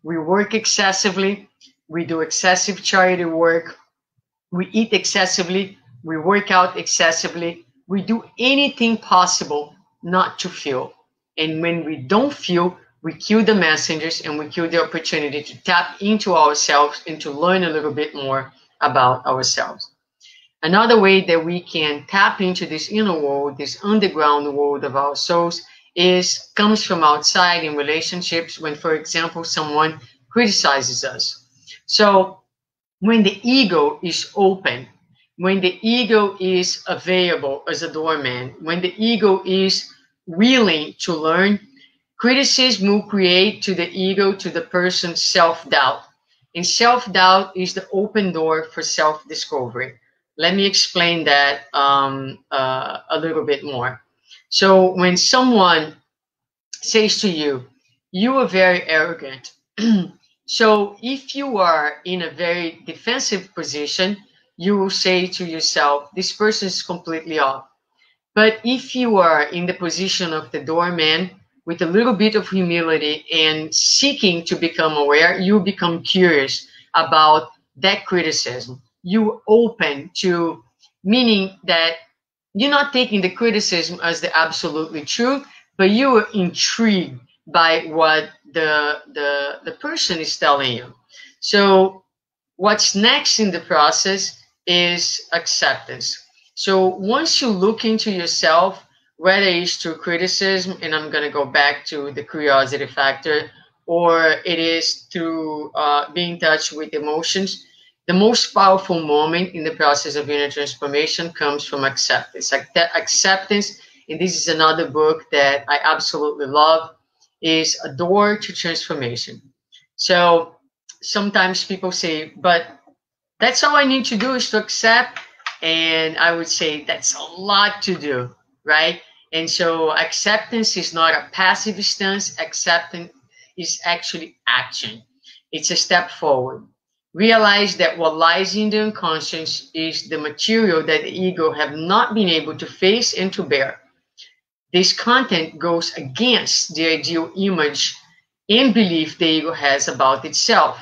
Speaker 3: We work excessively. We do excessive charity work. We eat excessively. We work out excessively. We do anything possible not to feel. And when we don't feel, we kill the messengers, and we kill the opportunity to tap into ourselves and to learn a little bit more about ourselves. Another way that we can tap into this inner world, this underground world of our souls, comes from outside in relationships when, for example, someone criticizes us. So when the ego is open, when the ego is available as a doorman, when the ego is willing to learn, criticism will create to the ego, to the person, self-doubt. And self-doubt is the open door for self-discovery. Let me explain that a little bit more. So when someone says to you, "You are very arrogant," so if you are in a very defensive position, you will say to yourself, "This person is completely off." But if you are in the position of the doorman with a little bit of humility and seeking to become aware, you become curious about that criticism. You open to, meaning that you're not taking the criticism as the absolutely truth, but you are intrigued by what the person is telling you. So what's next in the process is acceptance. So once you look into yourself, whether it's through criticism, and I'm going to go back to the curiosity factor, or it is through being in touch with emotions, the most powerful moment in the process of inner transformation comes from acceptance. Acceptance, and this is another book that I absolutely love, is A Door to Transformation. So sometimes people say, "But that's all I need to do is to accept." And I would say that's a lot to do, right? And so acceptance is not a passive stance. Acceptance is actually action. It's a step forward. Realize that what lies in the unconscious is the material that the ego have not been able to face and to bear. This content goes against the ideal image and belief the ego has about itself.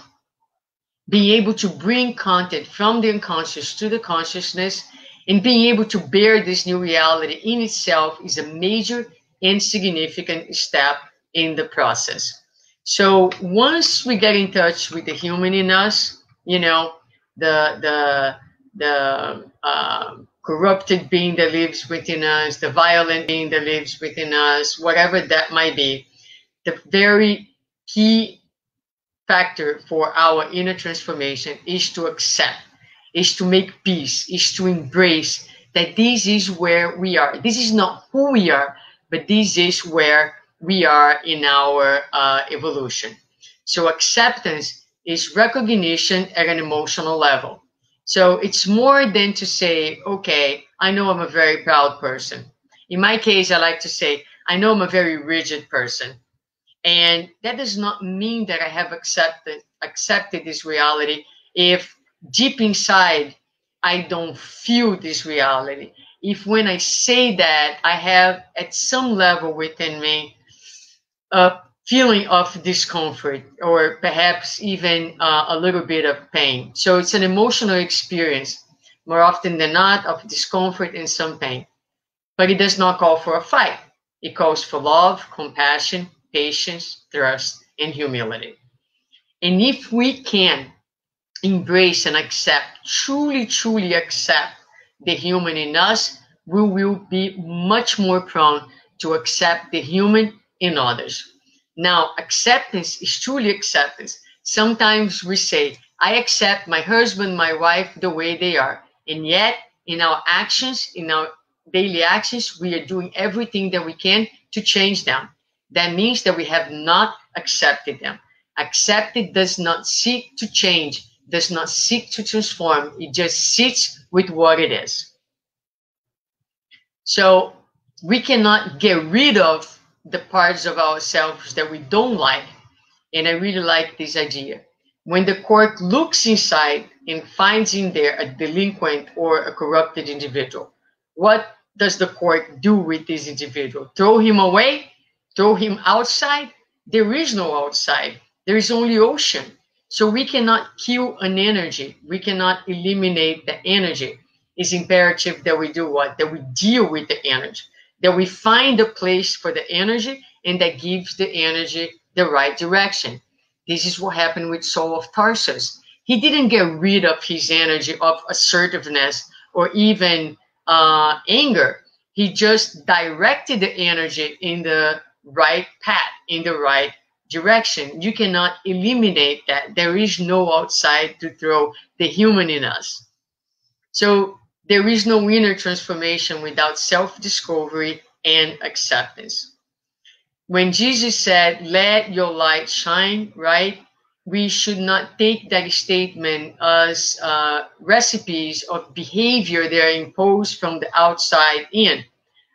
Speaker 3: Being able to bring content from the unconscious to the consciousness and being able to bear this new reality in itself is a major and significant step in the process. So once we get in touch with the human in us, you know, the corrupted being that lives within us, the violent being that lives within us, whatever that might be, the very key factor for our inner transformation is to accept, is to make peace, is to embrace that this is where we are. This is not who we are, but this is where we are in our evolution. So acceptance is recognition at an emotional level. So it's more than to say, okay, I know I'm a very proud person. In my case, I like to say, I know I'm a very rigid person. And that does not mean that I have accepted this reality if deep inside I don't feel this reality. If when I say that, I have at some level within me a feeling of discomfort or perhaps even a little bit of pain. So it's an emotional experience, more often than not, of discomfort and some pain. But it does not call for a fight. It calls for love, compassion, patience, trust, and humility. And if we can embrace and accept, truly accept the human in us, we will be much more prone to accept the human in others. Now, acceptance is truly acceptance. Sometimes we say, I accept my husband, my wife, the way they are. And yet, in our actions, in our daily actions, we are doing everything that we can to change them. That means that we have not accepted them. Accepted does not seek to change, does not seek to transform. It just sits with what it is. So we cannot get rid of the parts of ourselves that we don't like. And I really like this idea. When the court looks inside and finds in there a delinquent or a corrupted individual, what does the court do with this individual? Throw him away? Throw him outside? There is no outside. There is only ocean. So we cannot kill an energy. We cannot eliminate the energy. It's imperative that we do what? That we deal with the energy. That we find a place for the energy and that gives the energy the right direction. This is what happened with Saul of Tarsus. He didn't get rid of his energy of assertiveness or even anger. He just directed the energy in the right path, in the right direction. You cannot eliminate that. There is no outside to throw the human in us. So there is no inner transformation without self-discovery and acceptance. When Jesus said, let your light shine, right? We should not take that statement as recipes of behavior that are imposed from the outside in.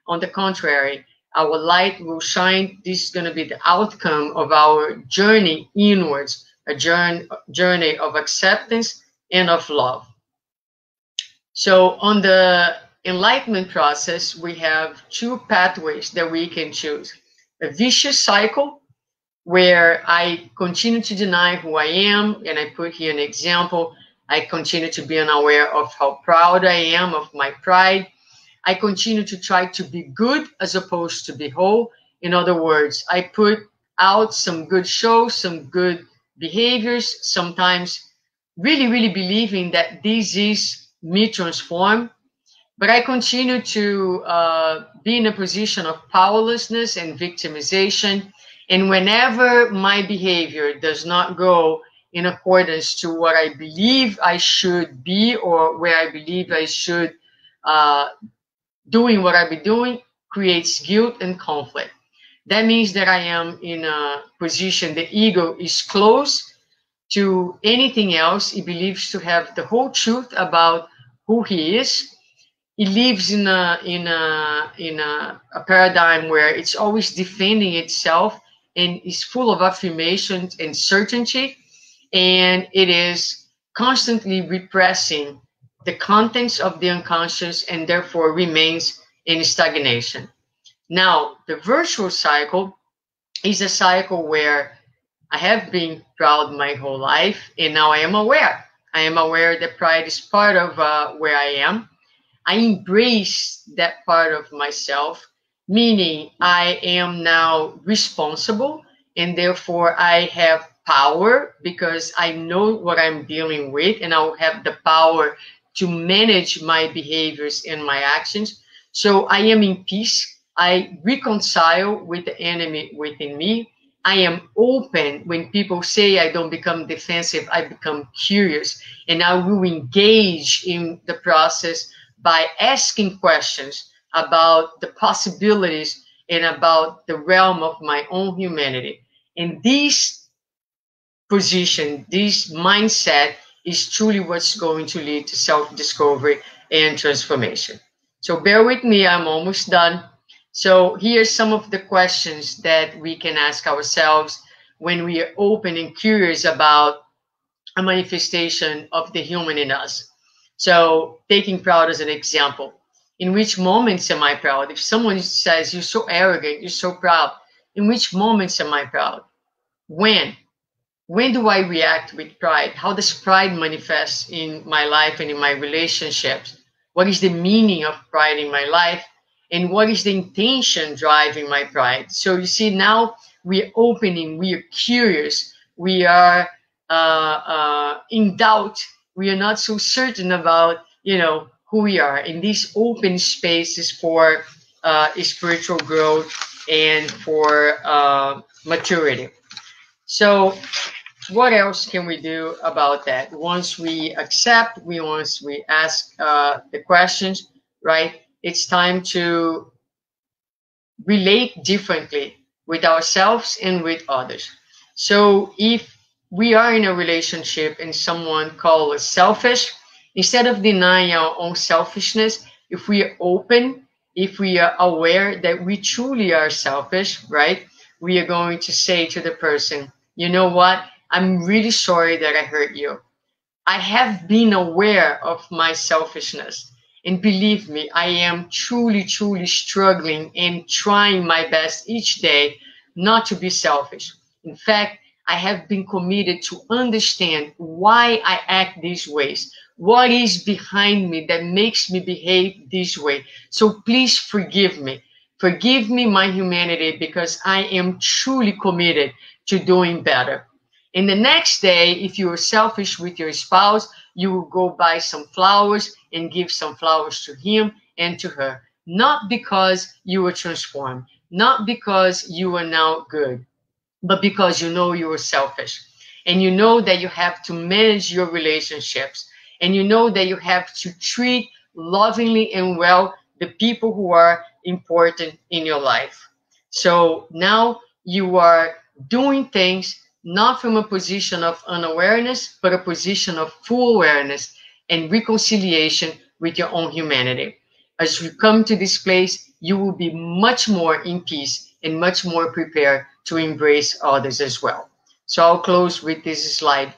Speaker 3: On the contrary, our light will shine. This is going to be the outcome of our journey inwards, a journey of acceptance and of love. So on the enlightenment process, we have two pathways that we can choose. A vicious cycle where I continue to deny who I am, and I put here an example. I continue to be unaware of how proud I am of my pride. I continue to try to be good as opposed to be whole. In other words, I put out some good shows, some good behaviors, sometimes really believing that this is me transformed. But I continue to be in a position of powerlessness and victimization. And whenever my behavior does not go in accordance to what I believe I should be or where I believe I should doing what I be doing, creates guilt and conflict. That means that I am in a position, the ego is close to anything else. It believes to have the whole truth about who he is. It lives in a paradigm where it's always defending itself and is full of affirmations and certainty. And it is constantly repressing the contents of the unconscious and therefore remains in stagnation. Now, the virtuous cycle is a cycle where I have been proud my whole life, and now I am aware. I am aware that pride is part of where I am. I embrace that part of myself, meaning I am now responsible, and therefore I have power because I know what I'm dealing with, and I'll have the power to manage my behaviors and my actions. So I am in peace. I reconcile with the enemy within me. I am open. When people say I don't become defensive, I become curious, and I will engage in the process by asking questions about the possibilities and about the realm of my own humanity. And this position, this mindset is truly what's going to lead to self-discovery and transformation. So bear with me, I'm almost done. So here's some of the questions that we can ask ourselves when we are open and curious about a manifestation of the human in us. So taking proud as an example, in which moments am I proud? If someone says, you're so arrogant, you're so proud, in which moments am I proud? When? When do I react with pride? How does pride manifest in my life and in my relationships? What is the meaning of pride in my life? And what is the intention driving my pride? So you see, now we are opening, we are curious, we are in doubt, we are not so certain about, who we are. In these open spaces for spiritual growth and for maturity. So what else can we do about that? Once we accept, once we ask the questions, right? It's time to relate differently with ourselves and with others. So if we are in a relationship and someone calls us selfish, instead of denying our own selfishness, if we are open, if we are aware that we truly are selfish, right? We are going to say to the person, you know what? I'm really sorry that I hurt you. I have been aware of my selfishness. And believe me, I am truly, truly struggling and trying my best each day not to be selfish. In fact, I have been committed to understand why I act these ways. What is behind me that makes me behave this way? So please forgive me. Forgive me my humanity because I am truly committed to doing better. And the next day, if you are selfish with your spouse, you will go buy some flowers and give some flowers to him and to her. Not because you were transformed, not because you are now good, but because you know you were selfish. And you know that you have to manage your relationships. And you know that you have to treat lovingly and well the people who are important in your life. So now you are doing things not from a position of unawareness, but a position of full awareness and reconciliation with your own humanity. As you come to this place, you will be much more in peace and much more prepared to embrace others as well. So I'll close with this slide.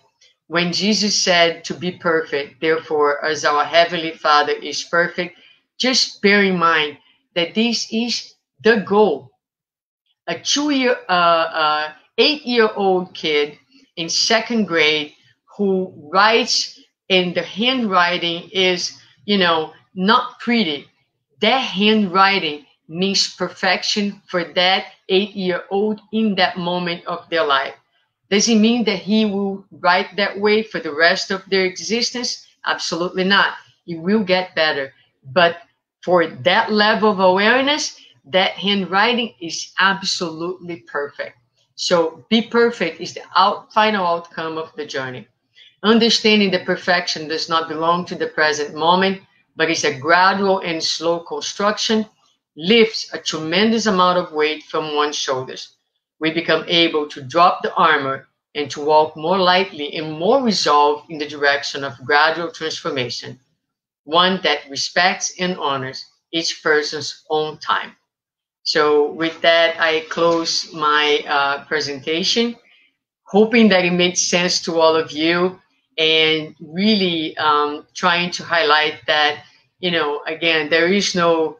Speaker 3: When Jesus said to be perfect, therefore, as our Heavenly Father is perfect, just bear in mind that this is the goal. A 8-year-old kid in second grade who writes and the handwriting is, not pretty. That handwriting means perfection for that 8-year-old in that moment of their life. Does it mean that he will write that way for the rest of their existence? Absolutely not. It will get better. But for that level of awareness, that handwriting is absolutely perfect. So be perfect is the final outcome of the journey. Understanding that perfection does not belong to the present moment, but is a gradual and slow construction, lifts a tremendous amount of weight from one's shoulders. We become able to drop the armor and to walk more lightly and more resolved in the direction of gradual transformation, one that respects and honors each person's own time. So with that, I close my presentation, hoping that it made sense to all of you. and really trying to highlight that, again, there is no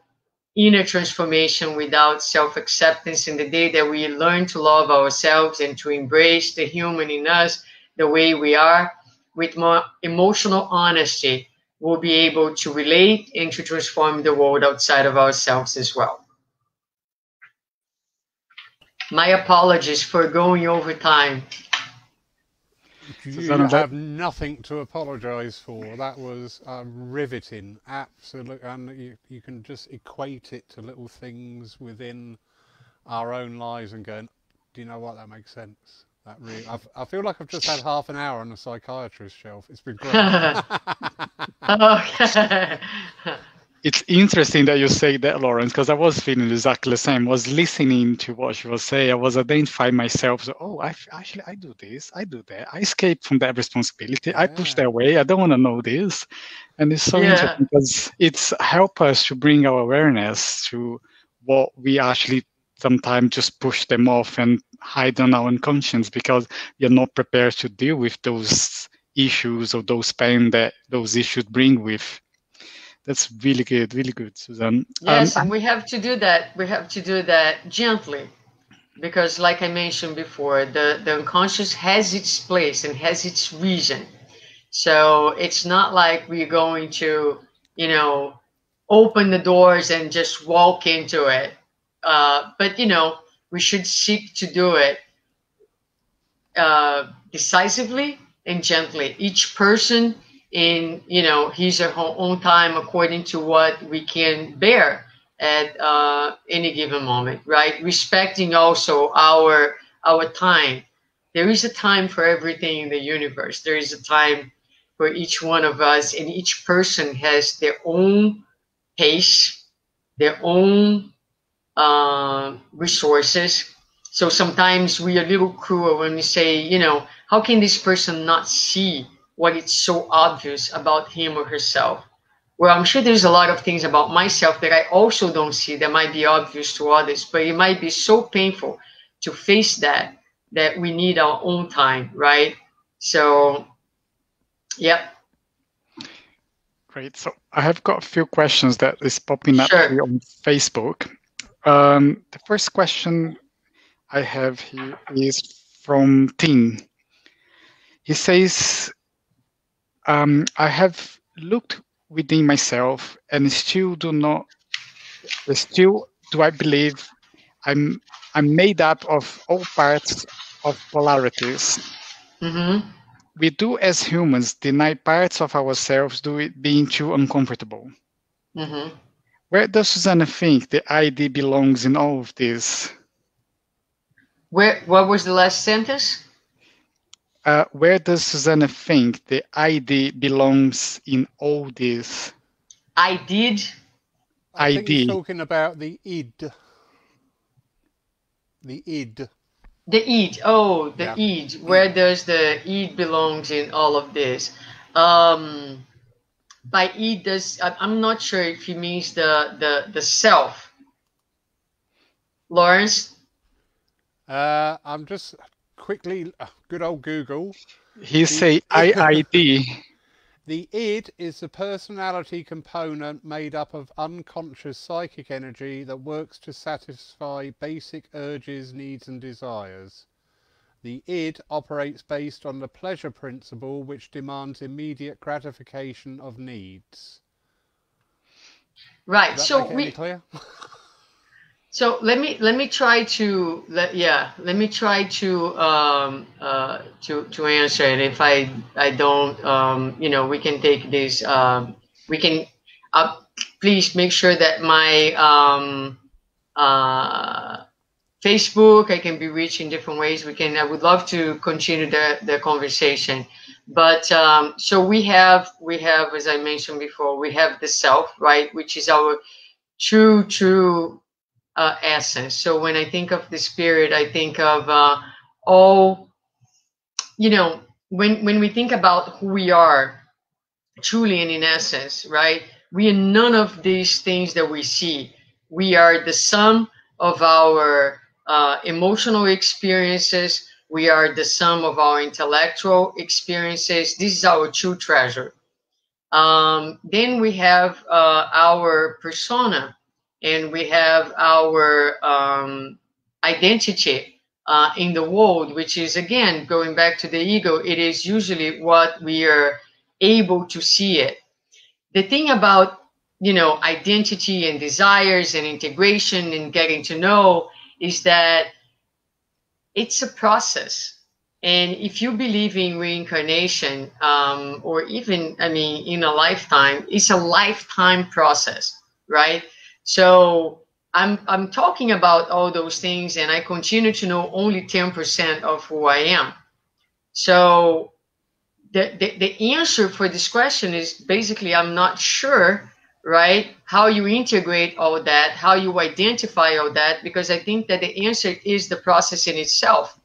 Speaker 3: inner transformation without self-acceptance. In the day that we learn to love ourselves and to embrace the human in us the way we are, with more emotional honesty, we'll be able to relate and to transform the world outside of ourselves as well. My apologies for going over time.
Speaker 1: You have nothing to apologise for. That was riveting, absolute, and you can just equate it to little things within our own lives and going, do you know what, that makes sense. That really, I feel like I've just had half an hour on a psychiatrist's shelf. It's been great.
Speaker 3: Okay.
Speaker 2: It's interesting that you say that, Lawrence, because I was feeling exactly the same. I was listening to what she was saying. I was identifying myself. So, I do this, I do that. I escape from that responsibility.
Speaker 1: Yeah.
Speaker 2: I push that away. I don't want to know this. And it's so interesting because it's helped us to bring our awareness to what we actually sometimes just push them off and hide on our unconscious because we are not prepared to deal with those issues or those pain that those issues bring with. That's really good, Suzanne.
Speaker 3: Yes, and we have to do that. We have to do that gently, because, like I mentioned before, the unconscious has its place and has its reason. So it's not like we're going to, open the doors and just walk into it. But we should seek to do it decisively and gently. Each person in his or her own time, according to what we can bear at any given moment, right? Respecting also our time. There is a time for everything in the universe. There is a time for each one of us, and each person has their own pace, their own resources. So sometimes we are a little cruel when we say, how can this person not see what is so obvious about him or herself? Well, I'm sure there's a lot of things about myself that I also don't see that might be obvious to others, but it might be so painful to face that we need our own time, right? So, yep.
Speaker 2: Great. So I have got a few questions that is popping up here on Facebook. The first question I have here is from Tim. He says, I have looked within myself and still do I believe I'm made up of all parts of polarities.
Speaker 3: Mm-hmm.
Speaker 2: We do as humans deny parts of ourselves due to it being too uncomfortable.
Speaker 3: Mm-hmm.
Speaker 2: Where does Suzana think the ID belongs in all of this?
Speaker 3: What was the last sentence?
Speaker 2: Where does Suzana think the ID belongs in all this?
Speaker 1: I think he's talking about the id. The id.
Speaker 3: The id. Oh, the id. Where does the id belongs in all of this? By id, I'm not sure if he means the self. Lawrence?
Speaker 1: I'm just quickly, good old Google.
Speaker 2: He say IID.
Speaker 1: The id is the personality component made up of unconscious psychic energy that works to satisfy basic urges, needs and desires. The id operates based on the pleasure principle, which demands immediate gratification of needs.
Speaker 3: Right.
Speaker 1: Does that make it any clear?
Speaker 3: So let me try to answer it. If I don't, we can take this. We can please make sure that my Facebook, I can be reached in different ways. I would love to continue the conversation. But so we have, as I mentioned before, we have the self, right, which is our true essence. So when I think of the spirit, I think of all, when we think about who we are truly and in essence, right? We are none of these things that we see. We are the sum of our emotional experiences We are the sum of our intellectual experiences. This is our true treasure. Then we have our persona, and we have our identity in the world, which is, again, going back to the ego. It is usually what we are able to see it. The thing about, identity and desires and integration and getting to know is that it's a process. And if you believe in reincarnation, or even, in a lifetime, it's a lifetime process, right? So I'm talking about all those things, and I continue to know only 10% of who I am. So the answer for this question is basically, I'm not sure, right, how you integrate all that, how you identify all that, because I think that the answer is the process in itself.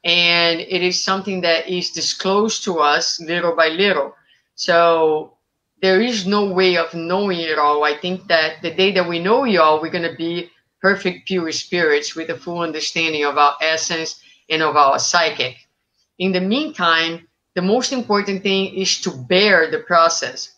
Speaker 3: And it is something that is disclosed to us little by little. So there is no way of knowing it all. I think that the day that we know it all, we're going to be perfect, pure spirits with a full understanding of our essence and of our psychic. In the meantime, the most important thing is to bear the process.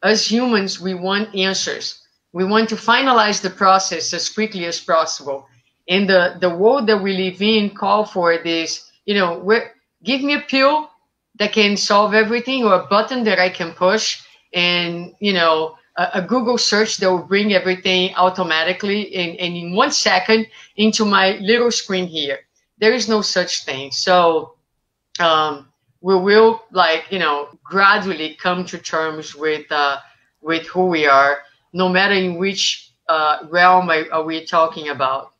Speaker 3: As humans, we want answers. We want to finalize the process as quickly as possible. And the world that we live in call for this, give me a pill that can solve everything, or a button that I can push, and, a Google search that will bring everything automatically and in 1 second into my little screen here. There is no such thing. So we will, gradually come to terms with who we are, no matter in which realm are we talking about.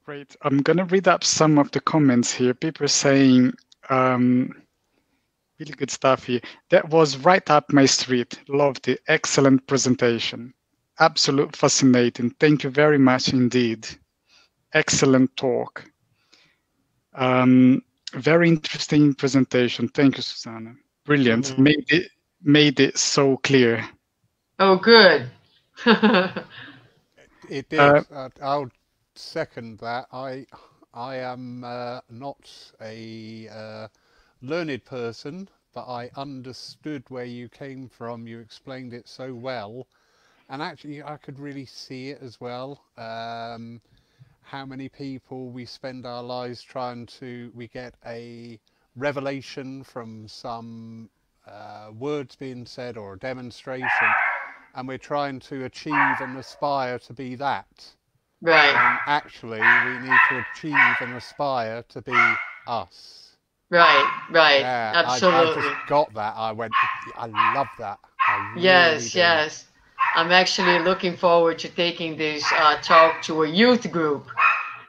Speaker 2: Great. I'm going to read up some of the comments here. People are saying, really good stuff here. That was right up my street. Loved it. Excellent presentation. Absolute fascinating. Thank you very much indeed. Excellent talk. Very interesting presentation. Thank you, Suzana. Brilliant. Mm-hmm. Made it so clear.
Speaker 3: Oh, good.
Speaker 1: It did. I'll second that. I am not a learned person, but I understood where you came from. You explained it so well, and actually I could really see it as well. How many people we spend our lives we get a revelation from some words being said or a demonstration, and we're trying to achieve and aspire to be that.
Speaker 3: Right.
Speaker 1: And actually, we need to achieve and aspire to be us.
Speaker 3: Right.
Speaker 1: Yeah,
Speaker 3: Absolutely.
Speaker 1: I just got that. I went, I love that. I really
Speaker 3: yes.
Speaker 1: do.
Speaker 3: Yes. I'm actually looking forward to taking this talk to a youth group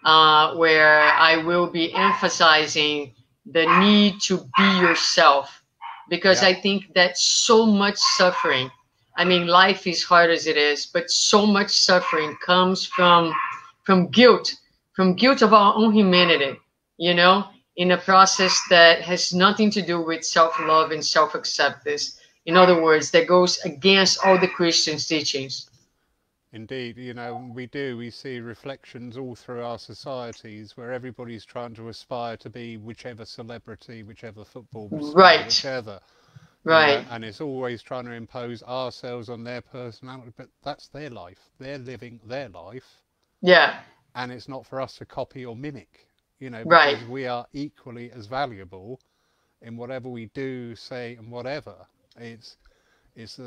Speaker 3: where I will be emphasizing the need to be yourself, because I think that so much suffering, life is hard as it is, but so much suffering comes from guilt of our own humanity, in a process that has nothing to do with self-love and self-acceptance. In other words, that goes against all the Christian teachings.
Speaker 1: Indeed, we see reflections all through our societies where everybody's trying to aspire to be whichever celebrity, whichever football star, whichever.
Speaker 3: Right.
Speaker 1: And it's always trying to impose ourselves on their personality, but that's their life. They're living their life.
Speaker 3: Yeah.
Speaker 1: And it's not for us to copy or mimic, because we are equally as valuable in whatever we do, say, and whatever. It's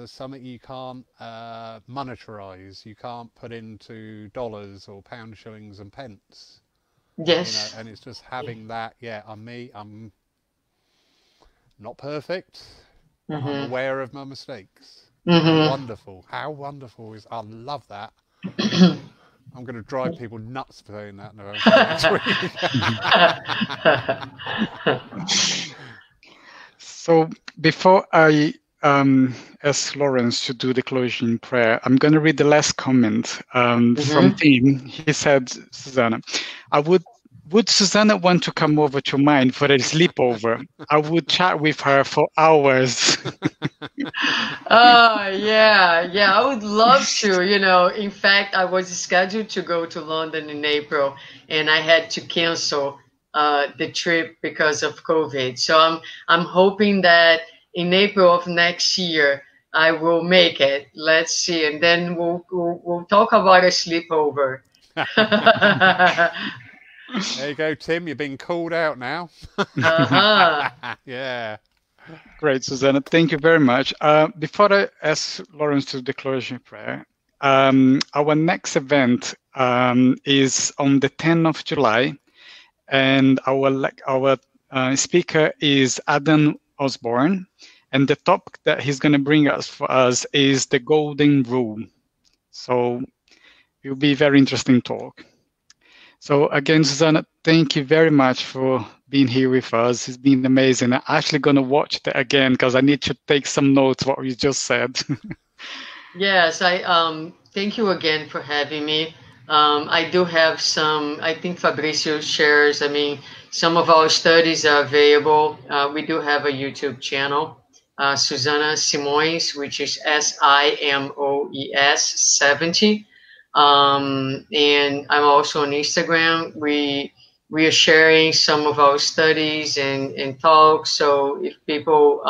Speaker 1: something you can't monetarize. You can't put into dollars or pound, shillings and pence.
Speaker 3: Yes.
Speaker 1: And it's just having that, I'm me, I'm not perfect. Mm-hmm. I'm aware of my mistakes.
Speaker 3: Mm-hmm.
Speaker 1: How wonderful is, I love that. I'm going to drive people nuts for saying that next week.
Speaker 2: So before I ask Lawrence to do the closing prayer, I'm going to read the last comment from Tim. He said, Suzana, I would would Suzana want to come over to mine for a sleepover? I would chat with her for hours.
Speaker 3: Yeah, I would love to. In fact, I was scheduled to go to London in April, and I had to cancel the trip because of COVID. So I'm hoping that in April of next year I will make it. Let's see, and then we'll talk about a sleepover.
Speaker 1: There you go, Tim. You're being called out now.
Speaker 3: Uh-huh.
Speaker 1: Yeah.
Speaker 2: Great, Suzana. Thank you very much. Before I ask Lawrence to the closing prayer, our next event is on the 10th of July, and our speaker is Adam Osborne, and the topic that he's going to bring us for us is the Golden Rule. So it will be a very interesting talk. So again, Suzana, thank you very much for being here with us. It's been amazing. I'm actually going to watch that again because I need to take some notes what you just said.
Speaker 3: Yes, I thank you again for having me. I do have some, I think Fabricio shares, some of our studies are available. We do have a YouTube channel, Suzana Simoes, which is Simoes 70. And I'm also on Instagram. We are sharing some of our studies and talks. So if people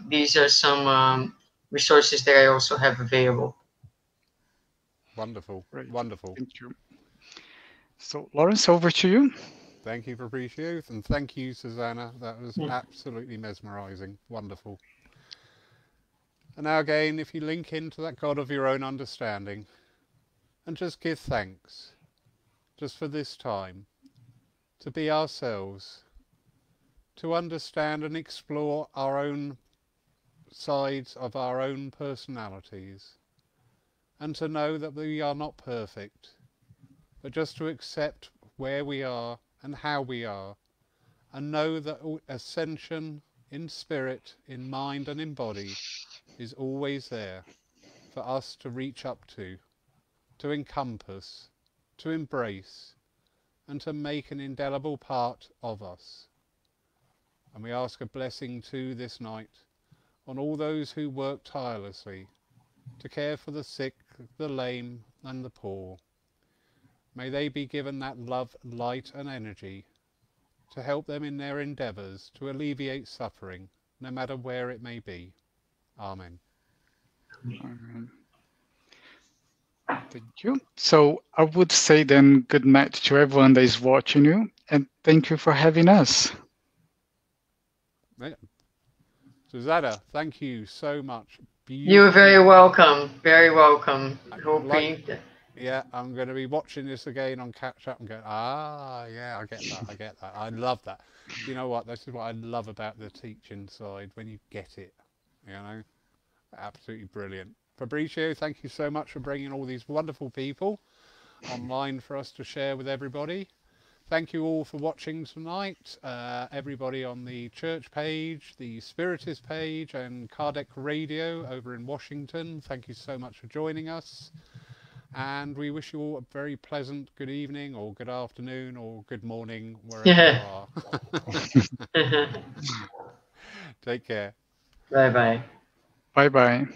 Speaker 3: these are some resources that I also have available.
Speaker 1: Wonderful.
Speaker 2: Great.
Speaker 1: Wonderful.
Speaker 2: Thank you. So Lawrence, over to you.
Speaker 1: Thank you, Fabricio, and thank you, Suzana. That was absolutely mesmerizing. Wonderful. And now again, if you link into that God of your own understanding and just give thanks, just for this time, to be ourselves, to understand and explore our own sides of our own personalities, and to know that we are not perfect, but just to accept where we are and how we are, and know that ascension in spirit, in mind and in body is always there for us to reach up to encompass, to embrace, and to make an indelible part of us. And we ask a blessing too this night on all those who work tirelessly to care for the sick, the lame and the poor. May they be given that love, light and energy to help them in their endeavours to alleviate suffering, no matter where it may be. Amen.
Speaker 2: Amen. Thank you. So I would say then good night to everyone that is watching you, and thank you for having us.
Speaker 1: Yeah. Suzana, thank you so much. Beautiful.
Speaker 3: You're very welcome. Very welcome.
Speaker 1: Yeah, I'm going to be watching this again on catch up and going, yeah, I get that. I love that. You know what? This is what I love about the teaching side, when you get it, absolutely brilliant. Fabricio, thank you so much for bringing all these wonderful people online for us to share with everybody. Thank you all for watching tonight. Everybody on the church page, the Spiritist page, and Kardec Radio over in Washington, thank you so much for joining us. And we wish you all a very pleasant good evening or good afternoon or good morning, wherever you are. Take care.
Speaker 3: Bye-bye.
Speaker 2: Bye-bye.